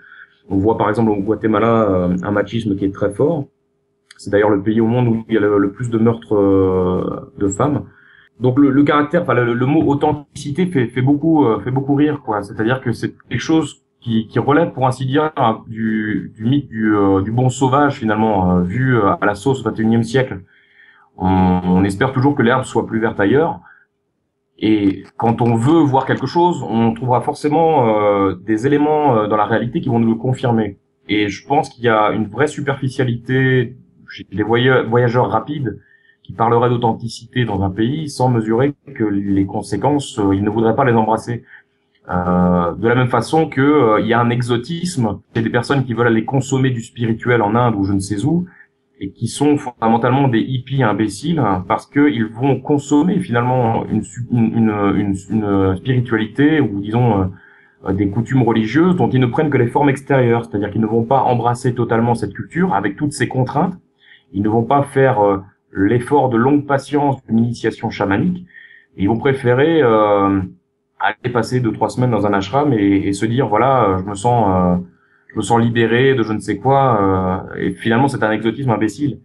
On voit par exemple au Guatemala un machisme qui est très fort. C'est d'ailleurs le pays au monde où il y a le plus de meurtres de femmes. Donc le caractère, le mot authenticité fait beaucoup rire, quoi. C'est-à-dire que c'est quelque chose qui relève, pour ainsi dire, du mythe du bon sauvage finalement, vu à la sauce 21e siècle. On espère toujours que l'herbe soit plus verte ailleurs. Et quand on veut voir quelque chose, on trouvera forcément des éléments dans la réalité qui vont nous le confirmer. Et je pense qu'il y a une vraie superficialité chez les voyageurs rapides qui parleraient d'authenticité dans un pays sans mesurer que les conséquences, ils ne voudraient pas les embrasser. De la même façon que il y a un exotisme chez des personnes qui veulent aller consommer du spirituel en Inde ou je ne sais où, et qui sont fondamentalement des hippies imbéciles parce que ils vont consommer finalement une spiritualité ou disons des coutumes religieuses dont ils ne prennent que les formes extérieures, c'est-à-dire qu'ils ne vont pas embrasser totalement cette culture avec toutes ses contraintes, ils ne vont pas faire l'effort de longue patience d'une initiation chamanique, ils vont préférer aller passer 2-3 semaines dans un ashram et se dire voilà, je me sens libéré de je ne sais quoi, et finalement c'est un exotisme imbécile.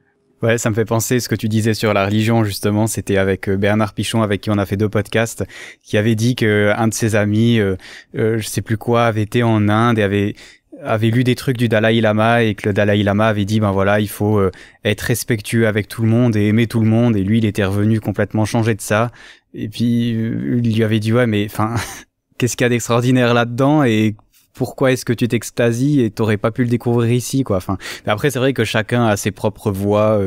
Ouais, ça me fait penser ce que tu disais sur la religion, justement. C'était avec Bernard Pichon, avec qui on a fait 2 podcasts, qui avait dit que un de ses amis, je sais plus quoi, avait été en Inde et avait lu des trucs du Dalai Lama, et que le Dalai Lama avait dit, ben voilà, il faut être respectueux avec tout le monde et aimer tout le monde. Et lui, il était revenu complètement changé de ça. Et puis, il lui avait dit, ouais, mais enfin, qu'est-ce qu'il y a d'extraordinaire là-dedans, et pourquoi est-ce que tu t'extasies et t'aurais pas pu le découvrir ici, quoi. Enfin, après, c'est vrai que chacun a ses propres voies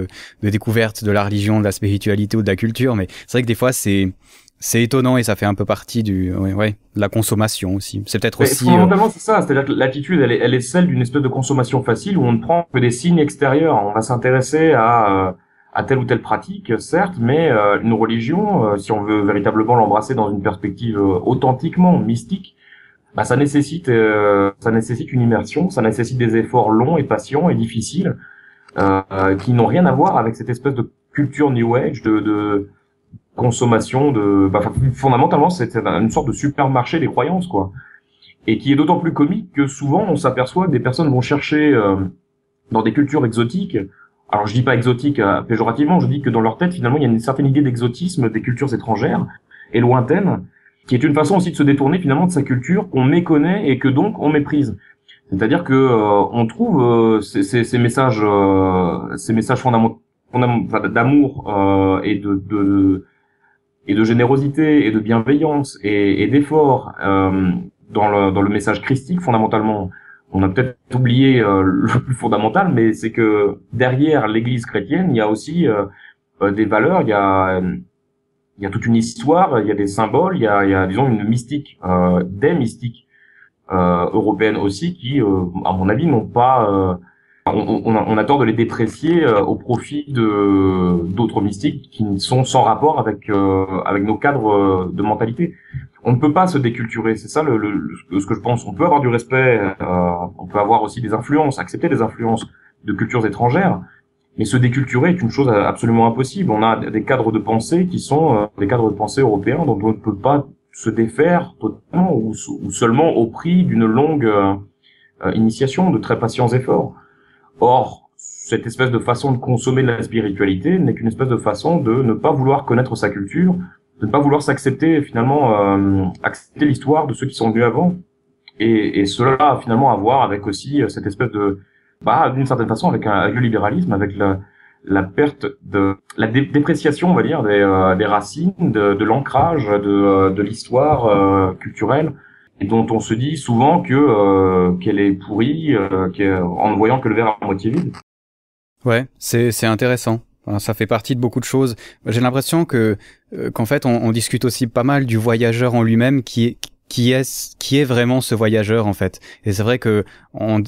de découverte de la religion, de la spiritualité ou de la culture, mais c'est vrai que des fois, c'est étonnant et ça fait un peu partie de la consommation aussi. C'est peut-être aussi... Fondamentalement, c'est ça. C'est-à-dire que l'attitude, elle est celle d'une espèce de consommation facile où on ne prend que des signes extérieurs. On va s'intéresser à telle ou telle pratique, certes, mais une religion, si on veut véritablement l'embrasser dans une perspective authentiquement mystique, bah ça nécessite une immersion, ça nécessite des efforts longs et patients et difficiles qui n'ont rien à voir avec cette espèce de culture New Age de consommation fondamentalement c'est une sorte de supermarché des croyances, quoi, et qui est d'autant plus comique que souvent on s'aperçoit que des personnes vont chercher dans des cultures exotiques. Alors je dis pas exotique péjorativement, je dis que dans leur tête finalement il y a une certaine idée d'exotisme des cultures étrangères et lointaines, qui est une façon aussi de se détourner finalement de sa culture qu'on méconnaît et que donc on méprise. C'est-à-dire que on trouve ces messages fondamentaux d'amour et de générosité et de bienveillance et d'effort dans le message christique fondamentalement. On a peut-être oublié le plus fondamental, mais c'est que derrière l'Église chrétienne, il y a aussi des valeurs, il y a toute une histoire, il y a des symboles, il y a disons une mystique, des mystiques européennes aussi qui, à mon avis, n'ont pas, on a tort de les déprécier au profit d'autres mystiques qui sont sans rapport avec nos cadres de mentalité. On ne peut pas se déculturer, c'est ça ce que je pense. On peut avoir du respect, on peut avoir aussi des influences, accepter des influences de cultures étrangères. Mais se déculturer est une chose absolument impossible. On a des cadres de pensée qui sont des cadres de pensée européens dont on ne peut pas se défaire totalement ou seulement au prix d'une longue initiation, de très patients efforts. Or, cette espèce de façon de consommer de la spiritualité n'est qu'une espèce de façon de ne pas vouloir connaître sa culture, de ne pas vouloir s'accepter finalement, accepter l'histoire de ceux qui sont venus avant. Et cela a finalement à voir avec aussi cette espèce de d'une certaine façon avec le libéralisme, avec la perte la dépréciation, on va dire, des racines, de l'ancrage, de l'histoire culturelle, et dont on se dit souvent qu'elle est pourrie, en ne voyant que le verre à moitié vide. Ouais, c'est intéressant. Ça fait partie de beaucoup de choses. J'ai l'impression qu'en fait on discute aussi pas mal du voyageur en lui-même qui est vraiment ce voyageur en fait. Et c'est vrai que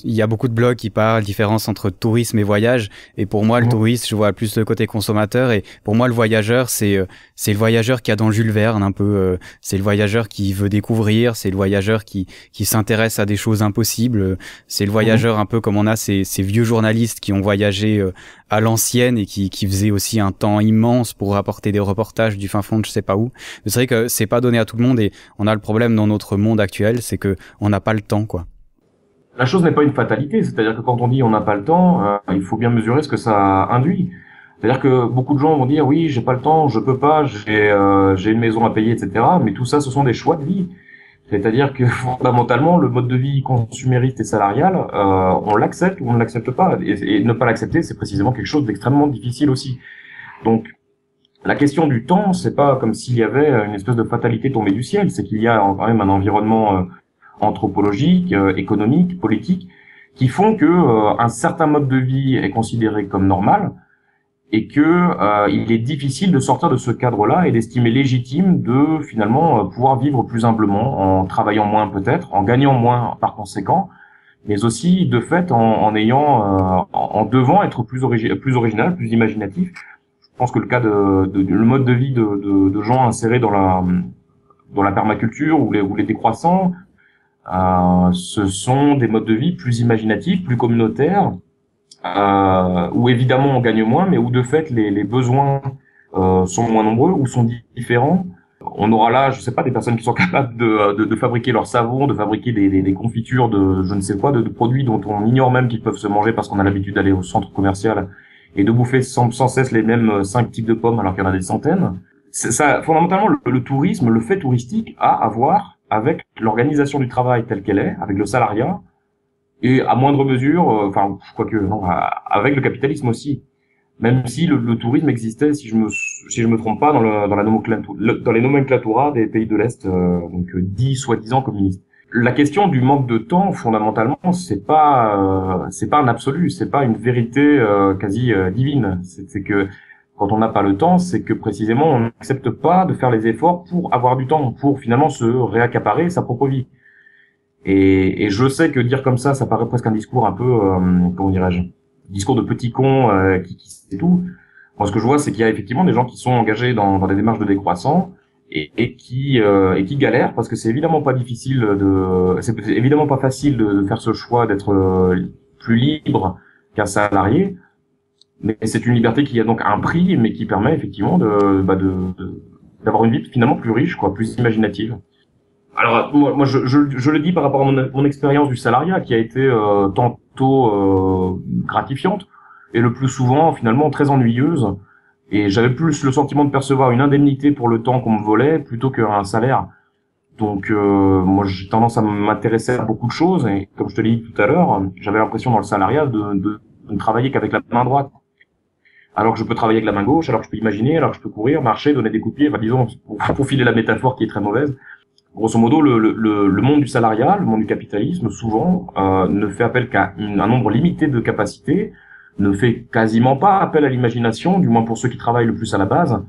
il y a beaucoup de blogs qui parlent différence entre tourisme et voyage, et pour moi le touriste, je vois plus le côté consommateur, et pour moi le voyageur c'est le voyageur qui a dans Jules Verne un peu, c'est le voyageur qui veut découvrir, c'est le voyageur qui s'intéresse à des choses impossibles, c'est le voyageur un peu comme on a ces vieux journalistes qui ont voyagé à l'ancienne et qui faisaient aussi un temps immense pour rapporter des reportages du fin fond de je sais pas où. Mais c'est vrai que c'est pas donné à tout le monde, et on a le problème dans notre monde actuel, c'est que on n'a pas le temps, quoi. La chose n'est pas une fatalité, c'est-à-dire que quand on dit on n'a pas le temps, il faut bien mesurer ce que ça induit. C'est-à-dire que beaucoup de gens vont dire oui, j'ai pas le temps, je peux pas, j'ai une maison à payer, etc. Mais tout ça, ce sont des choix de vie. C'est-à-dire que fondamentalement, le mode de vie consumériste et salarial, on l'accepte ou on ne l'accepte pas. Et ne pas l'accepter, c'est précisément quelque chose d'extrêmement difficile aussi. Donc, la question du temps, c'est pas comme s'il y avait une espèce de fatalité tombée du ciel. C'est qu'il y a quand même un environnement anthropologique, économique, politique, qui font que un certain mode de vie est considéré comme normal, et que il est difficile de sortir de ce cadre-là et d'estimer légitime de finalement pouvoir vivre plus humblement, en travaillant moins peut-être, en gagnant moins par conséquent, mais aussi de fait en ayant, en devant être plus original, plus imaginatif. Je pense que le cas le mode de vie de gens insérés dans la permaculture ou les décroissants, ce sont des modes de vie plus imaginatifs, plus communautaires, où évidemment on gagne moins, mais où de fait les besoins sont moins nombreux ou sont différents. On aura là, je sais pas, des personnes qui sont capables de fabriquer leur savon, de fabriquer des confitures de je ne sais quoi, de produits dont on ignore même qu'ils peuvent se manger parce qu'on a l'habitude d'aller au centre commercial et de bouffer sans cesse les mêmes 5 types de pommes alors qu'il y en a des centaines. Ça, fondamentalement, le tourisme, le fait touristique a à voir avec l'organisation du travail telle qu'elle est, avec le salariat, et à moindre mesure, enfin, quoique, non, avec le capitalisme aussi. Même si le tourisme existait, si je me trompe pas, dans les nomenclaturas des pays de l'Est, donc dits soi-disant communistes. La question du manque de temps, fondamentalement, c'est pas un absolu, c'est pas une vérité quasi divine. C'est que quand on n'a pas le temps, c'est que précisément on n'accepte pas de faire les efforts pour avoir du temps, pour finalement se réaccaparer sa propre vie. Et je sais que dire comme ça paraît presque un discours un peu, comment dirais-je, discours de petit con qui sait tout. Moi, ce que je vois, c'est qu'il y a effectivement des gens qui sont engagés dans des démarches de décroissant et qui galèrent parce que c'est évidemment pas c'est évidemment pas facile de faire ce choix d'être plus libre qu'un salarié. Mais c'est une liberté qui a donc un prix, mais qui permet effectivement d'avoir une vie finalement plus riche, quoi, plus imaginative. Alors moi je le dis par rapport à mon expérience du salariat qui a été tantôt gratifiante et le plus souvent finalement très ennuyeuse. Et j'avais plus le sentiment de percevoir une indemnité pour le temps qu'on me volait plutôt qu'un salaire. Donc moi j'ai tendance à m'intéresser à beaucoup de choses et comme je te l'ai dit tout à l'heure, j'avais l'impression dans le salariat de ne travailler qu'avec la main droite. Alors que je peux travailler avec la main gauche, alors que je peux imaginer, alors que je peux courir, marcher, donner des coups de pied, enfin disons, pour filer la métaphore qui est très mauvaise. Grosso modo, le monde du salariat, le monde du capitalisme, souvent, ne fait appel qu'à un nombre limité de capacités, ne fait quasiment pas appel à l'imagination, du moins pour ceux qui travaillent le plus à la base.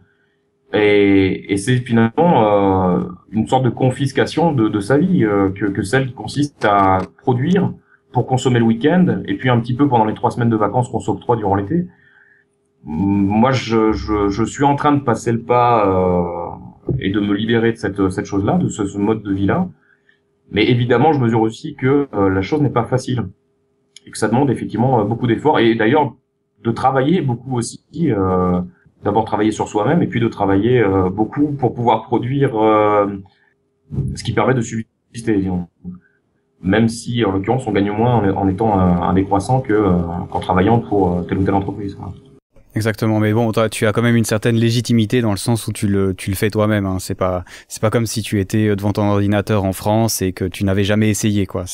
Et c'est finalement une sorte de confiscation de sa vie, que celle qui consiste à produire pour consommer le week-end, et puis un petit peu pendant les 3 semaines de vacances qu'on s'octroie durant l'été. Moi, je suis en train de passer le pas et de me libérer de cette chose-là, de ce mode de vie-là. Mais évidemment, je mesure aussi que la chose n'est pas facile et que ça demande effectivement beaucoup d'efforts. Et d'ailleurs, de travailler beaucoup aussi. D'abord travailler sur soi-même et puis de travailler beaucoup pour pouvoir produire ce qui permet de subsister, disons. Même si, en l'occurrence, on gagne moins en étant un décroissant qu'en travaillant pour telle ou telle entreprise, quoi. Exactement, mais bon, toi, tu as quand même une certaine légitimité dans le sens où tu le fais toi-même, hein. C'est pas comme si tu étais devant ton ordinateur en France et que tu n'avais jamais essayé, quoi.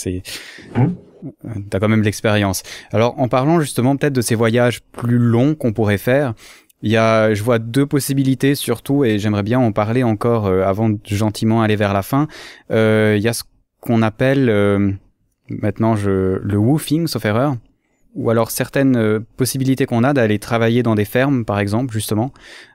T'as quand même de l'expérience. Alors, en parlant justement peut-être de ces voyages plus longs qu'on pourrait faire, je vois 2 possibilités surtout, et j'aimerais bien en parler encore avant de gentiment aller vers la fin. Il y a ce qu'on appelle maintenant le woofing, sauf erreur, ou alors certaines possibilités qu'on a d'aller travailler dans des fermes, par exemple, justement.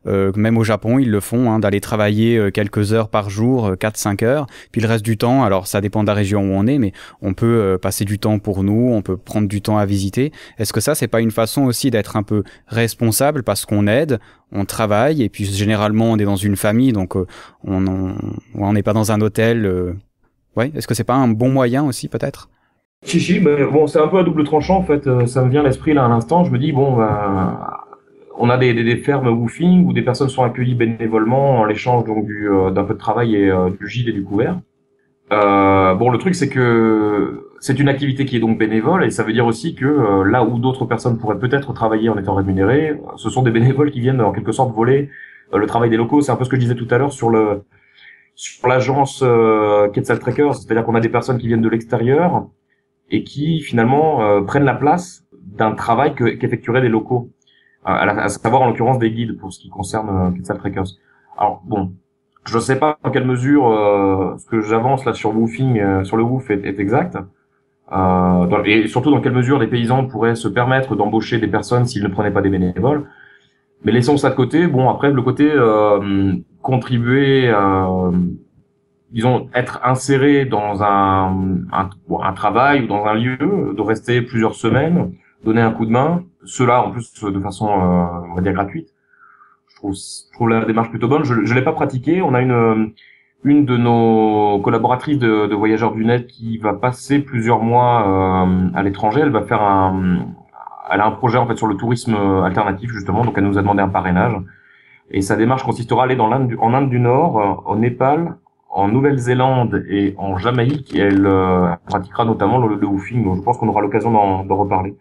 Même au Japon, ils le font, hein, d'aller travailler quelques heures par jour, 4-5 heures. Puis le reste du temps, alors ça dépend de la région où on est, mais on peut passer du temps pour nous, on peut prendre du temps à visiter. Est-ce que ça, c'est pas une façon aussi d'être un peu responsable parce qu'on aide, on travaille, et puis généralement on est dans une famille, donc on n'est pas dans un hôtel. Ouais, est-ce que c'est pas un bon moyen aussi, peut-être ? Si, mais bon, c'est un peu à double tranchant, en fait. Ça me vient à l'esprit, là, à l'instant. Je me dis, bon, on a des fermes woofing où des personnes sont accueillies bénévolement en l'échange, donc, d'un peu de travail et du gîte et du couvert. Bon, le truc, c'est que c'est une activité qui est donc bénévole, et ça veut dire aussi que là où d'autres personnes pourraient peut-être travailler en étant rémunérées, ce sont des bénévoles qui viennent, en quelque sorte, voler le travail des locaux. C'est un peu ce que je disais tout à l'heure sur l'agence Quetzaltrekkers, c'est-à-dire qu'on a des personnes qui viennent de l'extérieur, et qui finalement prennent la place d'un travail qu'effectueraient des locaux, à savoir en l'occurrence des guides pour ce qui concerne Quetzaltrekkers. Alors bon, je sais pas dans quelle mesure ce que j'avance là sur woofing, sur le woof est exact, et surtout dans quelle mesure les paysans pourraient se permettre d'embaucher des personnes s'ils ne prenaient pas des bénévoles. Mais laissons ça de côté. Bon, après le côté contribuer disons, être inséré dans un travail ou dans un lieu, de rester plusieurs semaines, donner un coup de main, cela en plus de façon, on va dire gratuite. Je trouve la démarche plutôt bonne. Je l'ai pas pratiqué. On a une de nos collaboratrices de Voyageurs du Net qui va passer plusieurs mois à l'étranger. Elle a un projet en fait sur le tourisme alternatif justement. Donc elle nous a demandé un parrainage. Et sa démarche consistera à aller en Inde du Nord, au Népal, en Nouvelle-Zélande et en Jamaïque. Et elle pratiquera notamment le woofing. Donc je pense qu'on aura l'occasion d'en reparler.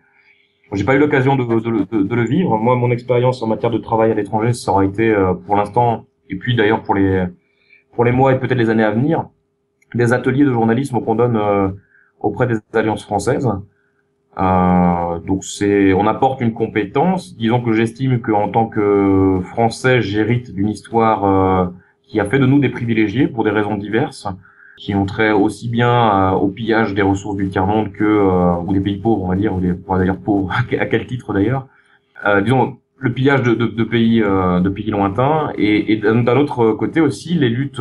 J'ai pas eu l'occasion de le vivre. Moi, mon expérience en matière de travail à l'étranger, ça aura été pour l'instant, et puis d'ailleurs pour les mois et peut-être les années à venir, des ateliers de journalisme qu'on donne auprès des alliances françaises. Donc on apporte une compétence. Disons que j'estime qu'en tant que Français, j'hérite d'une histoire qui a fait de nous des privilégiés pour des raisons diverses, qui ont trait aussi bien au pillage des ressources du tiers-monde ou des pays pauvres, on va dire, d'ailleurs pauvres, à quel titre d'ailleurs. Disons, le pillage de pays lointains, et d'un autre côté aussi les luttes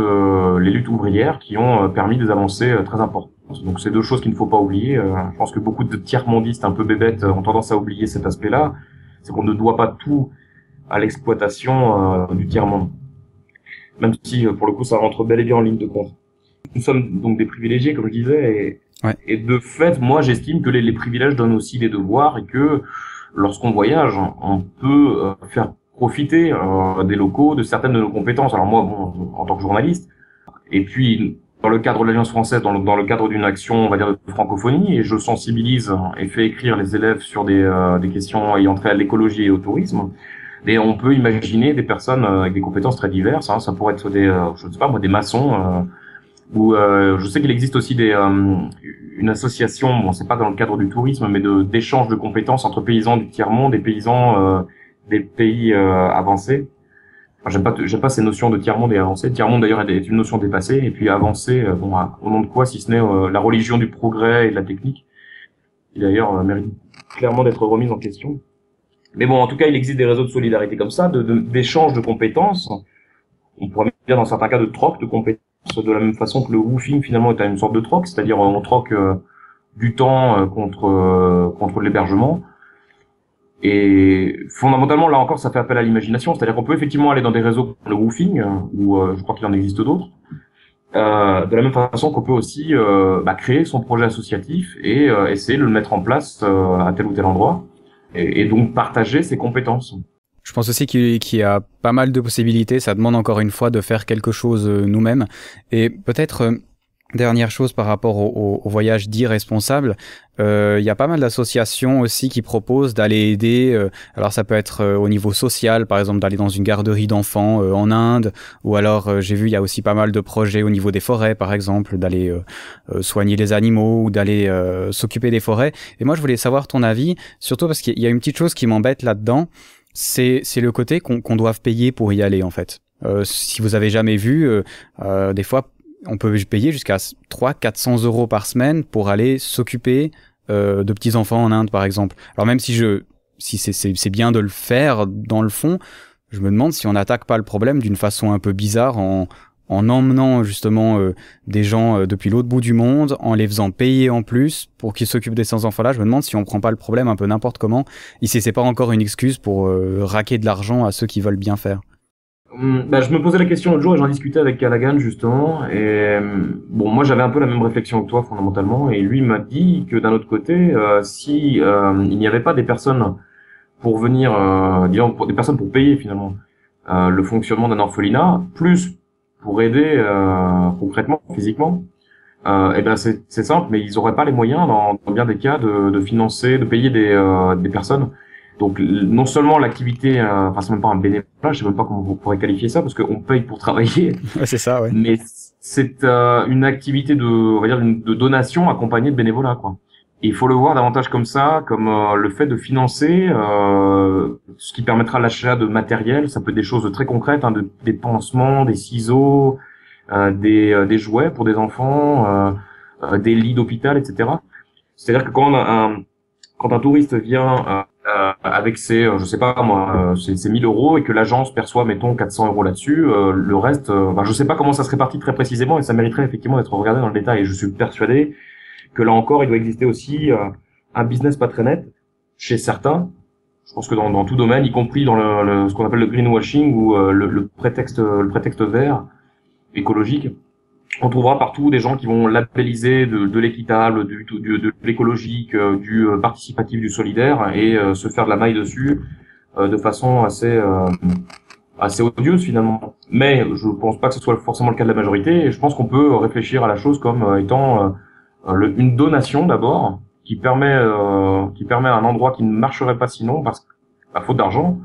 ouvrières qui ont permis des avancées très importantes. Donc c'est deux choses qu'il ne faut pas oublier. Je pense que beaucoup de tiers-mondistes un peu bébêtes ont tendance à oublier cet aspect-là. C'est qu'on ne doit pas tout à l'exploitation du tiers-monde. Même si, pour le coup, ça rentre bel et bien en ligne de compte. Nous sommes donc des privilégiés, comme je disais, et de fait, moi, j'estime que les privilèges donnent aussi des devoirs, et que lorsqu'on voyage, on peut faire profiter des locaux de certaines de nos compétences. Alors moi, bon, en tant que journaliste, et puis dans le cadre de l'Alliance française, dans le cadre d'une action, on va dire, de francophonie, et je sensibilise et fais écrire les élèves sur des questions ayant trait à l'écologie et au tourisme. Et on peut imaginer des personnes avec des compétences très diverses. Hein. Ça pourrait être je ne sais pas moi, des maçons. Ou je sais qu'il existe aussi une association, bon c'est pas dans le cadre du tourisme, mais d'échange de compétences entre paysans du tiers-monde et paysans des pays avancés. Enfin, j'aime pas ces notions de tiers-monde et avancé. Tiers-monde d'ailleurs est une notion dépassée, et puis avancé, au nom de quoi, si ce n'est la religion du progrès et de la technique, qui d'ailleurs mérite clairement d'être remise en question. Mais bon, en tout cas, il existe des réseaux de solidarité comme ça, d'échange de compétences. On pourrait dire dans certains cas de troc de compétences, de la même façon que le woofing finalement est une sorte de troc, c'est-à-dire on troque du temps contre l'hébergement. Et fondamentalement, là encore, ça fait appel à l'imagination, c'est-à-dire qu'on peut effectivement aller dans des réseaux comme le woofing, où je crois qu'il en existe d'autres, de la même façon qu'on peut aussi créer son projet associatif et essayer de le mettre en place à tel ou tel endroit, et donc partager ses compétences. Je pense aussi qu'il y a pas mal de possibilités. Ça demande encore une fois de faire quelque chose nous-mêmes. Et peut-être, dernière chose par rapport au voyage dit responsable, il y a pas mal d'associations aussi qui proposent d'aller aider. Alors ça peut être au niveau social, par exemple d'aller dans une garderie d'enfants en Inde, ou alors j'ai vu il y a aussi pas mal de projets au niveau des forêts, par exemple, d'aller soigner les animaux ou d'aller s'occuper des forêts. Et moi je voulais savoir ton avis, surtout parce qu'il y a une petite chose qui m'embête là-dedans. C'est le côté qu'on doive payer pour y aller en fait. Si vous avez jamais vu, des fois on peut payer jusqu'à 300-400 € par semaine pour aller s'occuper de petits enfants en Inde par exemple. Alors même si c'est bien de le faire dans le fond, je me demande si on n'attaque pas le problème d'une façon un peu bizarre en emmenant justement des gens depuis l'autre bout du monde, en les faisant payer en plus pour qu'ils s'occupent de ces enfants-là. Je me demande si on prend pas le problème un peu n'importe comment, et si c'est pas encore une excuse pour raquer de l'argent à ceux qui veulent bien faire. Je me posais la question l'autre jour et j'en discutais avec Callaghan justement, et bon, moi j'avais un peu la même réflexion que toi fondamentalement, et lui m'a dit que d'un autre côté, si il n'y avait pas des personnes pour venir, disons des personnes pour payer finalement le fonctionnement d'un orphelinat, plus pour aider concrètement, physiquement, c'est simple, mais ils auraient pas les moyens dans bien des cas de financer, de payer des personnes. Donc non seulement l'activité, c'est même pas un bénévolat, je sais même pas comment vous pourrez qualifier ça, parce qu'on paye pour travailler. Ouais, c'est ça, ouais. Mais c'est une activité on va dire de donation accompagnée de bénévolat, quoi. Et il faut le voir davantage comme ça, comme le fait de financer ce qui permettra l'achat de matériel. Ça peut être des choses très concrètes, hein, des pansements, des ciseaux, des jouets pour des enfants, des lits d'hôpital, etc. C'est-à-dire que quand un touriste vient avec ses, je sais pas moi, ses 1000 euros et que l'agence perçoit, mettons, 400 euros là-dessus, le reste, je sais pas comment ça se répartit très précisément et ça mériterait effectivement d'être regardé dans le détail. Et je suis persuadé que là encore, il doit exister aussi un business pas très net chez certains. Je pense que dans tout domaine, y compris dans ce qu'on appelle le greenwashing ou le prétexte vert écologique, on trouvera partout des gens qui vont labelliser de l'équitable, de l'écologique, du participatif, du solidaire et se faire de la maille dessus de façon assez odieuse finalement. Mais je pense pas que ce soit forcément le cas de la majorité et je pense qu'on peut réfléchir à la chose comme étant une donation d'abord qui permet à un endroit qui ne marcherait pas sinon parce à faute d'argent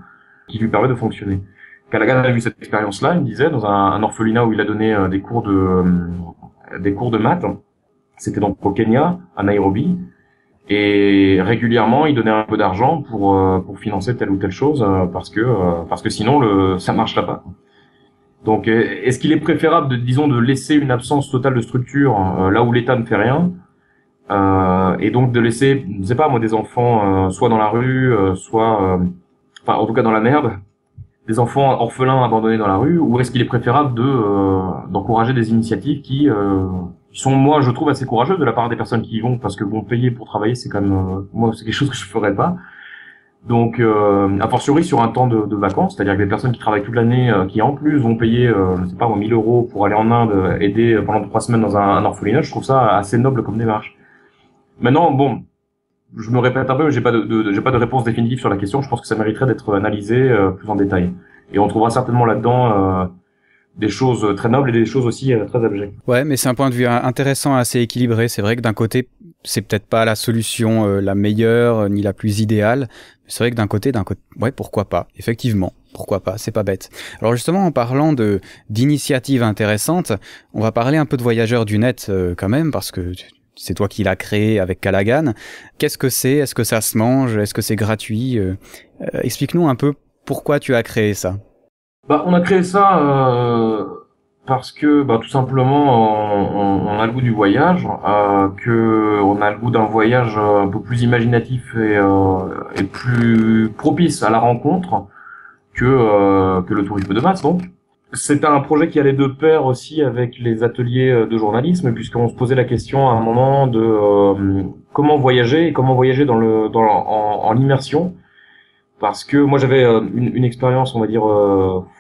qui lui permet de fonctionner. Callaghan a eu cette expérience-là, il me disait, dans un orphelinat où il a donné des cours de maths. C'était donc au Kenya, à Nairobi. Et régulièrement, il donnait un peu d'argent pour financer telle ou telle chose, parce que sinon, ça marcherait pas. Donc, est-ce qu'il est préférable de laisser une absence totale de structure, là où l'État ne fait rien, et donc de laisser, je sais pas moi, des enfants, soit dans la rue, soit, en tout cas dans la merde, des enfants orphelins abandonnés dans la rue, ou est-ce qu'il est préférable d'encourager des initiatives qui sont, moi, je trouve assez courageuses de la part des personnes qui y vont, parce que bon, payer pour travailler, c'est quand même, moi, c'est quelque chose que je ferais pas. Donc, a fortiori sur un temps de vacances, c'est-à-dire que des personnes qui travaillent toute l'année, qui en plus vont payer, je sais pas, 1000 euros pour aller en Inde, aider pendant 3 semaines dans un orphelinat, je trouve ça assez noble comme démarche. Maintenant, bon, je me répète un peu, j'ai pas de réponse définitive sur la question. Je pense que ça mériterait d'être analysé plus en détail. Et on trouvera certainement là-dedans des choses très nobles et des choses aussi très abjectes. Ouais, mais c'est un point de vue intéressant, assez équilibré. C'est vrai que d'un côté, c'est peut-être pas la solution la meilleure ni la plus idéale. C'est vrai que d'un côté, ouais, pourquoi pas. Effectivement, pourquoi pas, c'est pas bête. Alors justement, en parlant d'initiatives intéressantes, on va parler un peu de Voyageurs du Net quand même, parce que c'est toi qui l'as créé avec Callaghan. Qu'est-ce que c'est? Est-ce que ça se mange? Est-ce que c'est gratuit? Explique-nous un peu pourquoi tu as créé ça. On a créé ça parce que tout simplement on a le goût du voyage, que on a le goût d'un voyage un peu plus imaginatif et plus propice à la rencontre que le tourisme de masse donc. C'est un projet qui allait de pair aussi avec les ateliers de journalisme, puisqu'on se posait la question à un moment de comment voyager et comment voyager en immersion. Parce que moi j'avais une expérience, on va dire,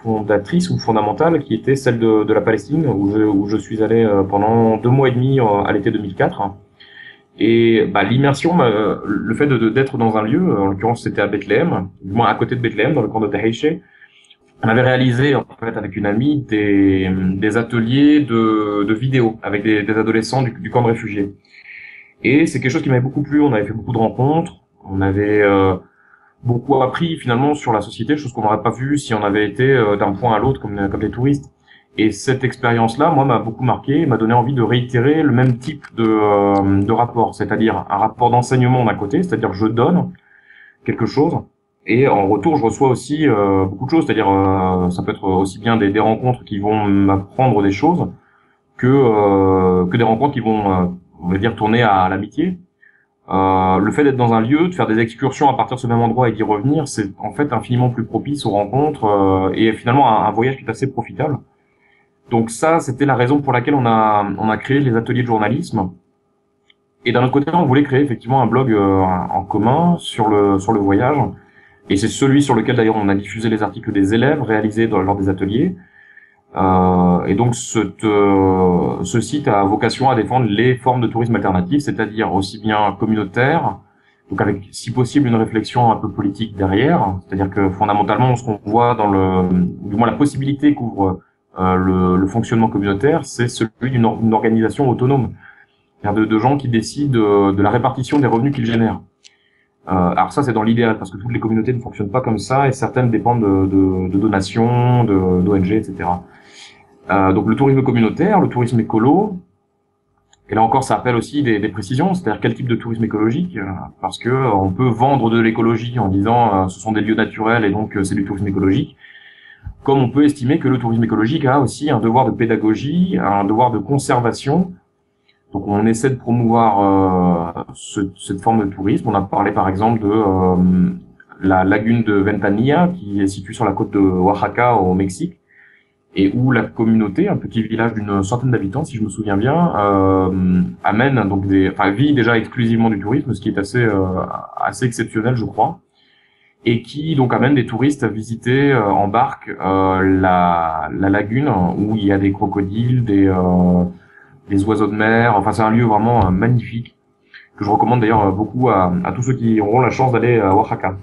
fondatrice ou fondamentale, qui était celle de la Palestine, où je suis allé pendant 2 mois et demi à l'été 2004. Et l'immersion, le fait d'être dans un lieu, en l'occurrence c'était à Bethléem, du moins à côté de Bethléem, dans le camp de Dahiche. On avait réalisé en fait avec une amie des ateliers de vidéos avec des adolescents du camp de réfugiés. Et c'est quelque chose qui m'avait beaucoup plu. On avait fait beaucoup de rencontres, on avait beaucoup appris finalement sur la société, chose qu'on n'aurait pas vu si on avait été d'un point à l'autre comme des touristes. Et cette expérience-là, moi, m'a beaucoup marqué, m'a donné envie de réitérer le même type de rapport, c'est-à-dire un rapport d'enseignement d'un côté, c'est-à-dire je donne quelque chose. Et en retour, je reçois aussi beaucoup de choses, c'est-à-dire ça peut être aussi bien des rencontres qui vont m'apprendre des choses que des rencontres qui vont, on va dire, tourner à l'amitié. Le fait d'être dans un lieu, de faire des excursions à partir de ce même endroit et d'y revenir, c'est en fait infiniment plus propice aux rencontres et finalement un voyage qui est assez profitable. Donc ça, c'était la raison pour laquelle on a créé les ateliers de journalisme. Et d'un autre côté, on voulait créer effectivement un blog en commun sur le voyage. Et c'est celui sur lequel d'ailleurs on a diffusé les articles des élèves réalisés lors des ateliers. Et donc ce site a vocation à défendre les formes de tourisme alternatif, c'est-à-dire aussi bien communautaire, donc avec si possible une réflexion un peu politique derrière, c'est-à-dire que fondamentalement ce qu'on voit du moins la possibilité qu'ouvre le fonctionnement communautaire, c'est celui d'une organisation autonome, c'est-à-dire de gens qui décident de la répartition des revenus qu'ils génèrent. Alors ça c'est dans l'idéal parce que toutes les communautés ne fonctionnent pas comme ça et certaines dépendent de donations, d'ONG, etc. Donc le tourisme communautaire, le tourisme écolo, et là encore ça appelle aussi des précisions, c'est-à-dire quel type de tourisme écologique, parce que on peut vendre de l'écologie en disant ce sont des lieux naturels et donc c'est du tourisme écologique, comme on peut estimer que le tourisme écologique a aussi un devoir de pédagogie, un devoir de conservation. Donc on essaie de promouvoir cette forme de tourisme. On a parlé par exemple la lagune de Ventanilla, qui est située sur la côte de Oaxaca au Mexique, et où la communauté, un petit village d'une centaine d'habitants, si je me souviens bien, amène donc vit déjà exclusivement du tourisme, ce qui est assez exceptionnel, je crois, et qui donc amène des touristes à visiter en barque la lagune où il y a des crocodiles, des oiseaux de mer. Enfin, c'est un lieu vraiment magnifique que je recommande d'ailleurs beaucoup à tous ceux qui auront la chance d'aller à Oaxaca.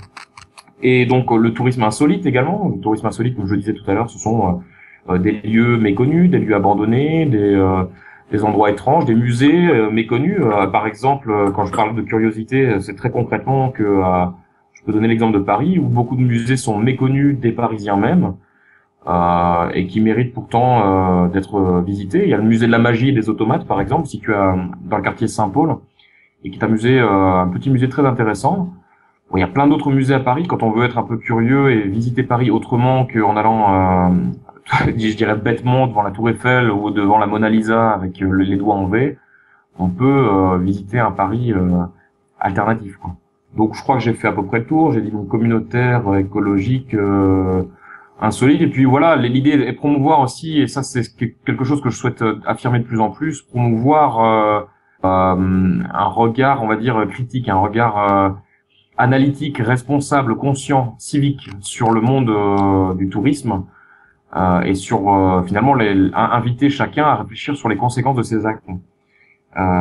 Et donc le tourisme insolite également. Le tourisme insolite, comme je le disais tout à l'heure, ce sont des lieux méconnus, des lieux abandonnés, des endroits étranges, des musées méconnus. Par exemple, quand je parle de curiosité, c'est très concrètement que je peux donner l'exemple de Paris, où beaucoup de musées sont méconnus des Parisiens même, et qui méritent pourtant d'être visités. Il y a le musée de la magie et des automates, par exemple, situé dans le quartier Saint-Paul, et qui est un petit musée très intéressant. Bon, il y a plein d'autres musées à Paris quand on veut être un peu curieux et visiter Paris autrement qu'en allant, je dirais bêtement, devant la Tour Eiffel ou devant la Mona Lisa avec les doigts en V. On peut visiter un Paris alternatif, quoi. Donc je crois que j'ai fait à peu près le tour. J'ai dit mon communautaire, écologique, insolite. Et puis voilà, l'idée est promouvoir aussi, et ça c'est quelque chose que je souhaite affirmer de plus en plus, promouvoir un regard, on va dire, critique, un regard analytique, responsable, conscient, civique sur le monde du tourisme, et sur finalement inviter chacun à réfléchir sur les conséquences de ses actes.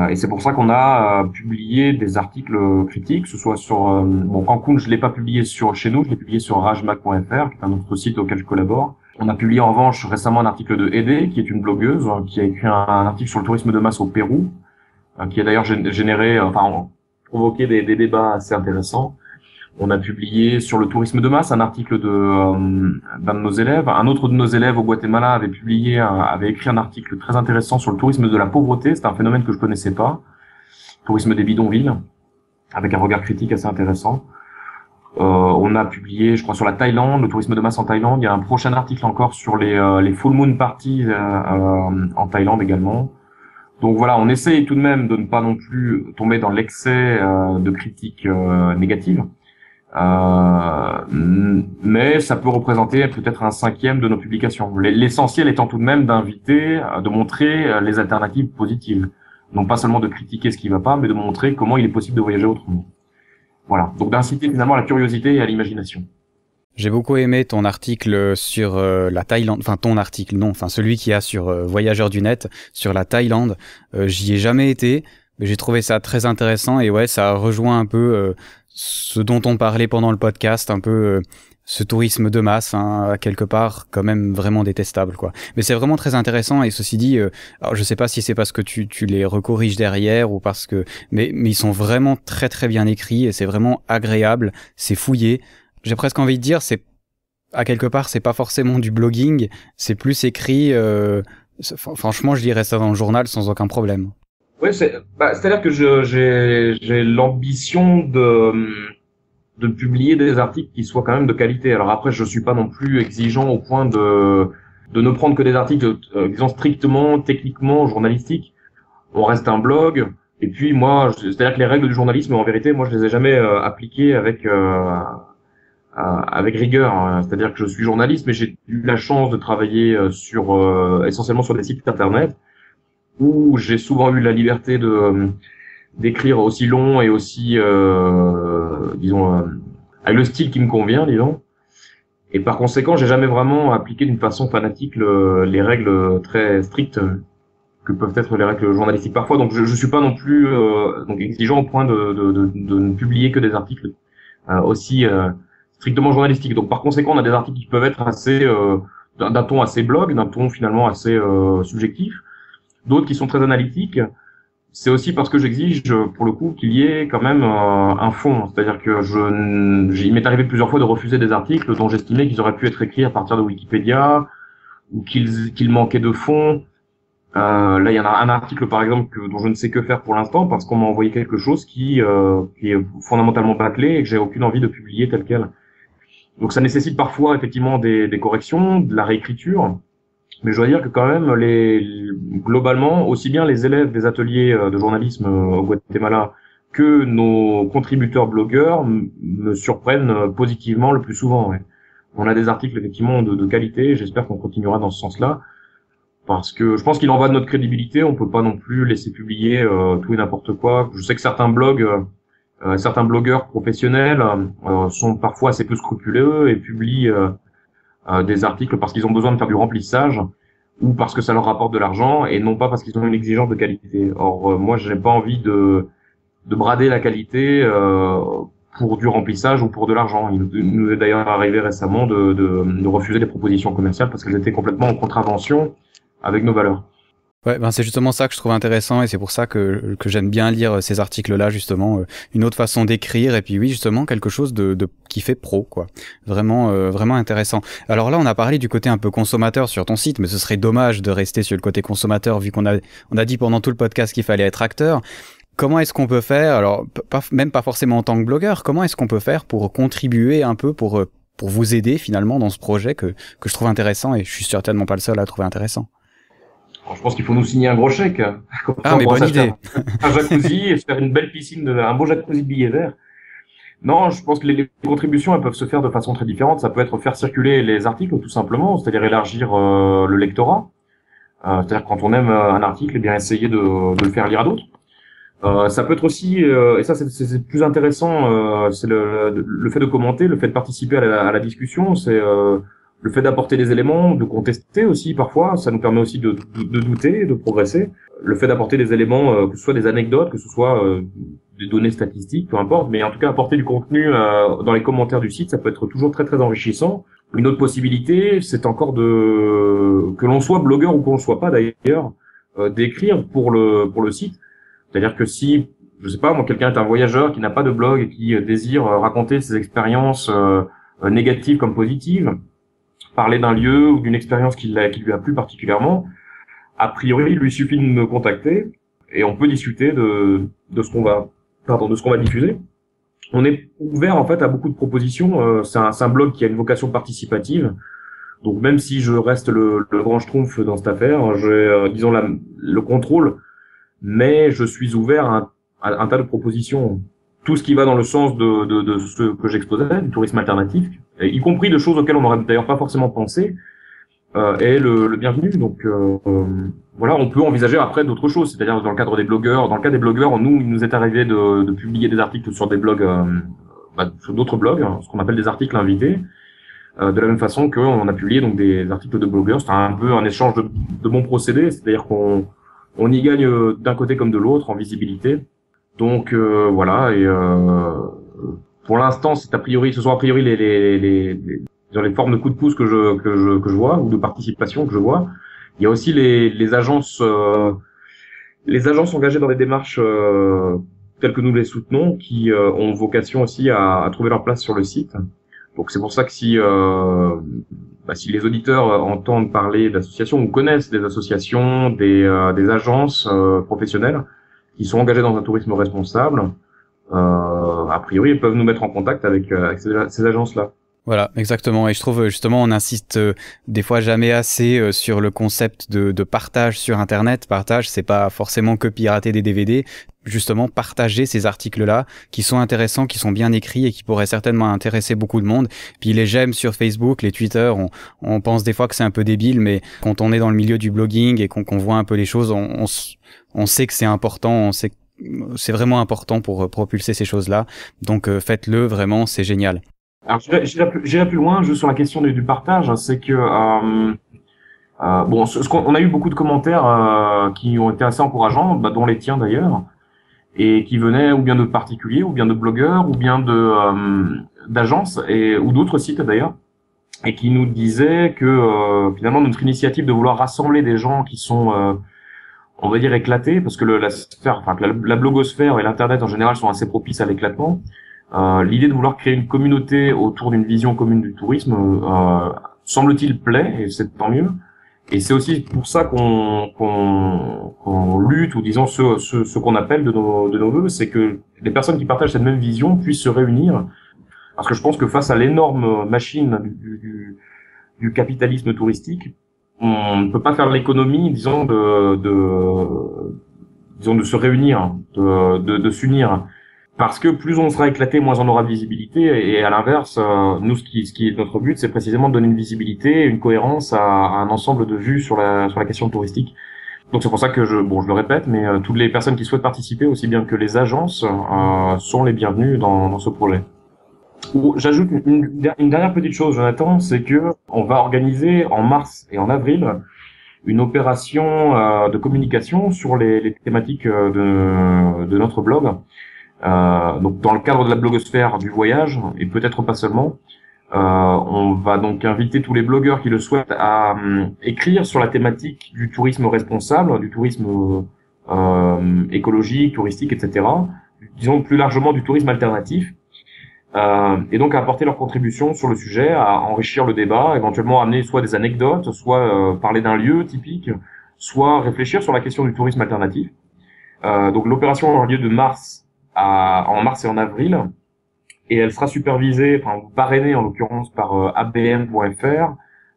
Et c'est pour ça qu'on a publié des articles critiques, que ce soit sur Cancun, je l'ai pas publié chez nous, je l'ai publié sur rajmac.fr, qui est un autre site auquel je collabore. On a publié en revanche récemment un article de Ede, qui est une blogueuse, qui a écrit un article sur le tourisme de masse au Pérou, qui a d'ailleurs provoqué des débats assez intéressants. On a publié sur le tourisme de masse un article d'un de nos élèves. Un autre de nos élèves au Guatemala avait écrit un article très intéressant sur le tourisme de la pauvreté. C'est un phénomène que je connaissais pas. Tourisme des bidonvilles, avec un regard critique assez intéressant. On a publié, je crois, sur la Thaïlande, le tourisme de masse en Thaïlande. Il y a un prochain article encore sur les full moon parties en Thaïlande également. Donc voilà, on essaye tout de même de ne pas non plus tomber dans l'excès de critiques négatives. Mais ça peut représenter peut-être un 5e de nos publications. L'essentiel étant tout de même d'inviter, de montrer les alternatives positives. Non pas seulement de critiquer ce qui va pas, mais de montrer comment il est possible de voyager autrement. Voilà. Donc d'inciter finalement à la curiosité et à l'imagination. J'ai beaucoup aimé ton article sur la Thaïlande, celui qu'il y a sur Voyageurs du Net, sur la Thaïlande. J'y ai jamais été, mais j'ai trouvé ça très intéressant et ouais, ça rejoint un peu ce dont on parlait pendant le podcast, un peu ce tourisme de masse, hein, quelque part quand même vraiment détestable, quoi. Mais c'est vraiment très intéressant et ceci dit, alors je sais pas si c'est parce que tu les recorriges derrière ou parce que, mais ils sont vraiment très très bien écrits et c'est vraiment agréable, c'est fouillé. J'ai presque envie de dire, à quelque part, c'est pas forcément du blogging, c'est plus écrit, franchement, je lirais ça dans le journal sans aucun problème. Oui, c'est-à-dire que j'ai l'ambition de publier des articles qui soient quand même de qualité. Alors après, je suis pas non plus exigeant au point de ne prendre que des articles, disons, strictement, techniquement, journalistiques. On reste un blog. Et puis moi, c'est-à-dire que les règles du journalisme, en vérité, moi, je les ai jamais appliquées avec rigueur, hein. C'est-à-dire que je suis journaliste, mais j'ai eu la chance de travailler essentiellement sur des sites internet où j'ai souvent eu la liberté d'écrire aussi long et aussi avec le style qui me convient, disons. Et par conséquent, j'ai jamais vraiment appliqué d'une façon fanatique les règles très strictes que peuvent être les règles journalistiques parfois. Donc je suis pas non plus donc exigeant au point de ne publier que des articles aussi strictement journalistique. Donc par conséquent, on a des articles qui peuvent être assez d'un ton assez blog, d'un ton finalement assez subjectif, d'autres qui sont très analytiques. C'est aussi parce que j'exige pour le coup qu'il y ait quand même un fond, c'est-à-dire que il m'est arrivé plusieurs fois de refuser des articles dont j'estimais qu'ils auraient pu être écrits à partir de Wikipédia ou qu'ils manquaient de fond. Là, il y en a un article par exemple dont je ne sais que faire pour l'instant parce qu'on m'a envoyé quelque chose qui est fondamentalement bâclé et que j'ai aucune envie de publier tel quel. Donc ça nécessite parfois effectivement des corrections, de la réécriture, mais je dois dire que quand même globalement, aussi bien les élèves des ateliers de journalisme au Guatemala que nos contributeurs blogueurs me surprennent positivement le plus souvent. Ouais. On a des articles effectivement de qualité. J'espère qu'on continuera dans ce sens-là, parce que je pense qu'il en va de notre crédibilité. On peut pas non plus laisser publier tout et n'importe quoi. Je sais que certains blogueurs professionnels sont parfois assez peu scrupuleux et publient des articles parce qu'ils ont besoin de faire du remplissage ou parce que ça leur rapporte de l'argent et non pas parce qu'ils ont une exigence de qualité. Or, moi, je n'ai pas envie de brader la qualité pour du remplissage ou pour de l'argent. Il nous est d'ailleurs arrivé récemment de refuser des propositions commerciales parce qu'elles étaient complètement en contravention avec nos valeurs. Ouais, ben c'est justement ça que je trouve intéressant et c'est pour ça que j'aime bien lire ces articles-là, justement, une autre façon d'écrire et puis oui, justement, quelque chose de qui fait pro, quoi. Vraiment, vraiment intéressant. Alors là, on a parlé du côté un peu consommateur sur ton site, mais ce serait dommage de rester sur le côté consommateur vu qu'on a dit pendant tout le podcast qu'il fallait être acteur. Comment est-ce qu'on peut faire, alors même pas forcément en tant que blogueur, comment est-ce qu'on peut faire pour contribuer un peu pour vous aider finalement dans ce projet que je trouve intéressant et je suis certainement pas le seul à trouver intéressant. Alors, je pense qu'il faut nous signer un gros chèque. Ah, mais bonne idée. Un jacuzzi et se faire une belle piscine, un beau jacuzzi de billets verts. Non, je pense que les contributions, elles peuvent se faire de façon très différente. Ça peut être faire circuler les articles, tout simplement, c'est-à-dire élargir le lectorat. C'est-à-dire quand on aime un article, eh bien essayer de le faire lire à d'autres. Ça peut être aussi, et ça c'est plus intéressant, c'est le fait de commenter, le fait de participer à la discussion, c'est le fait d'apporter des éléments, de contester aussi parfois, ça nous permet aussi de douter, de progresser. Le fait d'apporter des éléments, que ce soit des anecdotes, que ce soit des données statistiques, peu importe, mais en tout cas apporter du contenu dans les commentaires du site, ça peut être toujours très très enrichissant. Une autre possibilité, c'est encore que l'on soit blogueur ou qu'on ne soit pas d'ailleurs, d'écrire pour le site. C'est-à-dire que si, je sais pas, moi quelqu'un est un voyageur qui n'a pas de blog et qui désire raconter ses expériences négatives comme positives, parler d'un lieu ou d'une expérience qui lui a plu particulièrement, a priori, il lui suffit de me contacter et on peut discuter de ce qu'on va diffuser. On est ouvert en fait à beaucoup de propositions. C'est un blog qui a une vocation participative. Donc même si je reste le grand schtroumpf dans cette affaire, j'ai disons le contrôle, mais je suis ouvert à un tas de propositions. Tout ce qui va dans le sens de ce que j'exposais, du tourisme alternatif, y compris de choses auxquelles on n'aurait d'ailleurs pas forcément pensé, est le bienvenu. Donc voilà, on peut envisager après d'autres choses, c'est-à-dire dans le cadre des blogueurs. Dans le cas des blogueurs, il nous est arrivé de publier des articles sur des blogs, sur d'autres blogs, ce qu'on appelle des articles invités, de la même façon qu'on a publié donc des articles de blogueurs. C'est un peu un échange de bons procédés, c'est-à-dire qu'on y gagne d'un côté comme de l'autre en visibilité. Donc voilà, et pour l'instant, ce sont a priori les formes de coups de pouce que je vois ou de participation que je vois. Il y a aussi les agences engagées dans les démarches telles que nous les soutenons, qui ont vocation aussi à trouver leur place sur le site. Donc c'est pour ça que si les auditeurs entendent parler d'associations ou connaissent des associations, des agences professionnelles qui sont engagées dans un tourisme responsable, a priori, ils peuvent nous mettre en contact avec ces agences-là. Voilà, exactement. Et je trouve justement, on insiste des fois jamais assez sur le concept de partage sur Internet. Partage, c'est pas forcément que pirater des DVD. Justement, partager ces articles-là qui sont intéressants, qui sont bien écrits et qui pourraient certainement intéresser beaucoup de monde. Puis les j'aime sur Facebook, les Twitter, on pense des fois que c'est un peu débile, mais quand on est dans le milieu du blogging et qu'on voit un peu les choses, on sait que c'est important, on sait que c'est vraiment important pour propulser ces choses-là. Donc faites-le, vraiment, c'est génial. Alors j'irai plus loin, juste sur la question du partage, c'est que on a eu beaucoup de commentaires qui ont été assez encourageants, dont les tiens d'ailleurs, et qui venaient ou bien de particuliers, ou bien de blogueurs, ou bien d'agences ou d'autres sites d'ailleurs, et qui nous disaient que finalement notre initiative de vouloir rassembler des gens qui sont on va dire éclatés, parce que la blogosphère et l'internet en général sont assez propices à l'éclatement. L'idée de vouloir créer une communauté autour d'une vision commune du tourisme semble-t-il plaît, et c'est tant mieux. Et c'est aussi pour ça qu'on lutte, ou disons ce qu'on appelle de nos vœux, c'est que les personnes qui partagent cette même vision puissent se réunir, parce que je pense que face à l'énorme machine du capitalisme touristique, on ne peut pas faire l'économie, disons de se réunir, de s'unir. Parce que plus on sera éclaté, moins on aura de visibilité. Et à l'inverse, nous, ce qui est notre but, c'est précisément de donner une visibilité, une cohérence à un ensemble de vues sur la question touristique. Donc c'est pour ça que je le répète, mais toutes les personnes qui souhaitent participer, aussi bien que les agences, sont les bienvenues dans ce projet. J'ajoute une dernière petite chose, Jonathan, c'est que on va organiser en mars et en avril une opération de communication sur les thématiques de notre blog. Donc dans le cadre de la blogosphère du voyage, et peut-être pas seulement, on va donc inviter tous les blogueurs qui le souhaitent à écrire sur la thématique du tourisme responsable, du tourisme écologique, touristique, etc. Disons plus largement du tourisme alternatif. Et donc à apporter leur contribution sur le sujet, à enrichir le débat, éventuellement amener soit des anecdotes, soit parler d'un lieu typique, soit réfléchir sur la question du tourisme alternatif. Donc l'opération aura lieu de en mars et en avril, et elle sera supervisée, parrainée en l'occurrence par abm.fr,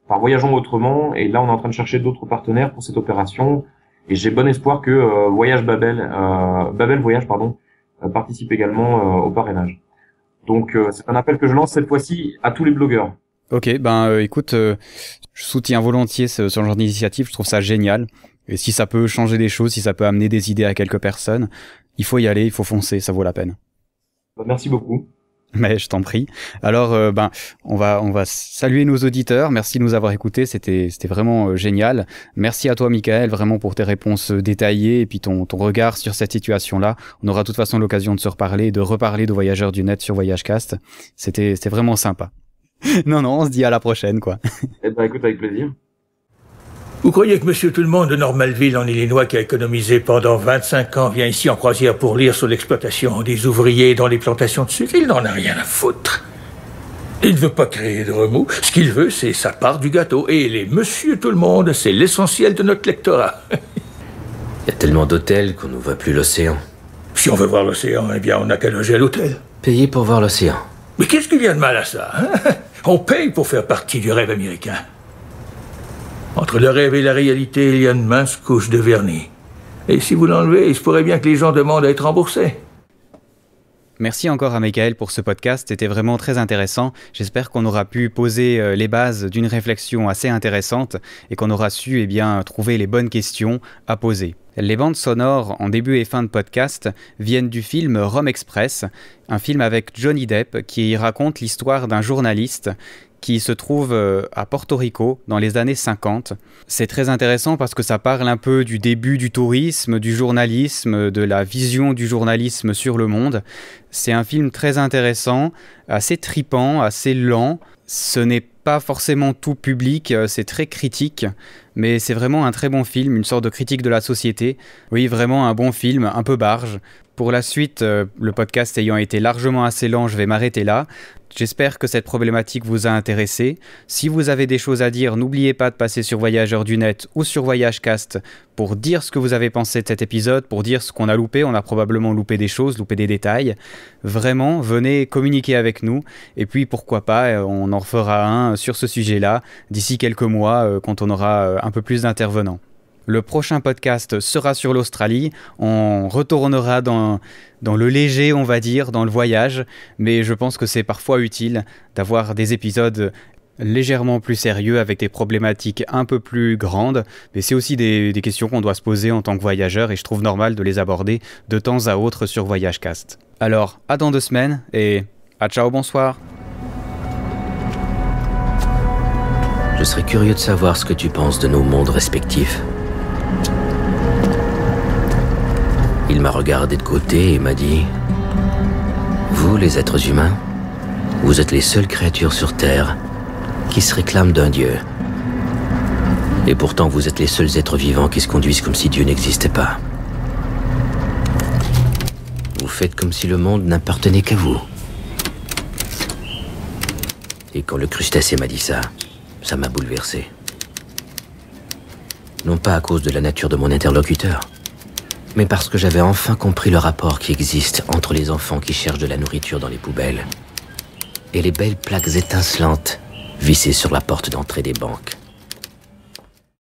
par Voyageons Autrement, et là on est en train de chercher d'autres partenaires pour cette opération, et j'ai bon espoir que Babel Voyage participe également au parrainage. Donc c'est un appel que je lance cette fois-ci à tous les blogueurs. Ok, écoute, je soutiens volontiers ce genre d'initiative, je trouve ça génial. Et si ça peut changer des choses, si ça peut amener des idées à quelques personnes, il faut y aller, il faut foncer, ça vaut la peine. Merci beaucoup. Mais je t'en prie. Alors, on va saluer nos auditeurs. Merci de nous avoir écoutés. C'était vraiment génial. Merci à toi, Michael, vraiment pour tes réponses détaillées et puis ton regard sur cette situation-là. On aura de toute façon l'occasion de se reparler, de reparler de Voyageurs du Net sur VoyageCast. C'était vraiment sympa. Non, on se dit à la prochaine, quoi. Écoute, avec plaisir. Vous croyez que Monsieur Tout-le-Monde de Normalville, en Illinois, qui a économisé pendant 25 ans, vient ici en croisière pour lire sur l'exploitation des ouvriers dans les plantations de sucre? Il n'en a rien à foutre. Il ne veut pas créer de remous. Ce qu'il veut, c'est sa part du gâteau. Et les Monsieur Tout-le-Monde, c'est l'essentiel de notre lectorat. Il y a tellement d'hôtels qu'on ne voit plus l'océan. Si on veut voir l'océan, eh bien, on n'a qu'à loger à l'hôtel. Payer pour voir l'océan. Mais qu'est-ce qu'il y a de mal à ça, hein? On paye pour faire partie du rêve américain. Entre le rêve et la réalité, il y a une mince couche de vernis. Et si vous l'enlevez, il se pourrait bien que les gens demandent à être remboursés. Merci encore à Michael pour ce podcast, c'était vraiment très intéressant. J'espère qu'on aura pu poser les bases d'une réflexion assez intéressante et qu'on aura su trouver les bonnes questions à poser. Les bandes sonores en début et fin de podcast viennent du film Rome Express, un film avec Johnny Depp qui raconte l'histoire d'un journaliste qui se trouve à Porto Rico dans les années 50. C'est très intéressant parce que ça parle un peu du début du tourisme, du journalisme, de la vision du journalisme sur le monde. C'est un film très intéressant, assez tripant, assez lent. Ce n'est pas forcément tout public, c'est très critique, mais c'est vraiment un très bon film, une sorte de critique de la société. Oui, vraiment un bon film, un peu barge. Pour la suite, le podcast ayant été largement assez lent, je vais m'arrêter là. J'espère que cette problématique vous a intéressé. Si vous avez des choses à dire, n'oubliez pas de passer sur Voyageurs du Net ou sur VoyageCast pour dire ce que vous avez pensé de cet épisode, pour dire ce qu'on a loupé. On a probablement loupé des choses, loupé des détails. Vraiment, venez communiquer avec nous. Et puis, pourquoi pas, on en refera un sur ce sujet-là d'ici quelques mois, quand on aura un peu plus d'intervenants. Le prochain podcast sera sur l'Australie. On retournera dans le léger, on va dire, dans le voyage. Mais je pense que c'est parfois utile d'avoir des épisodes légèrement plus sérieux avec des problématiques un peu plus grandes. Mais c'est aussi des questions qu'on doit se poser en tant que voyageur et je trouve normal de les aborder de temps à autre sur VoyageCast. Alors, à dans 2 semaines et à ciao, bonsoir. Je serais curieux de savoir ce que tu penses de nos mondes respectifs. Il m'a regardé de côté et m'a dit « Vous, les êtres humains, vous êtes les seules créatures sur Terre qui se réclament d'un Dieu. Et pourtant, vous êtes les seuls êtres vivants qui se conduisent comme si Dieu n'existait pas. Vous faites comme si le monde n'appartenait qu'à vous. » Et quand le crustacé m'a dit ça, ça m'a bouleversé. Non pas à cause de la nature de mon interlocuteur, mais parce que j'avais enfin compris le rapport qui existe entre les enfants qui cherchent de la nourriture dans les poubelles et les belles plaques étincelantes vissées sur la porte d'entrée des banques.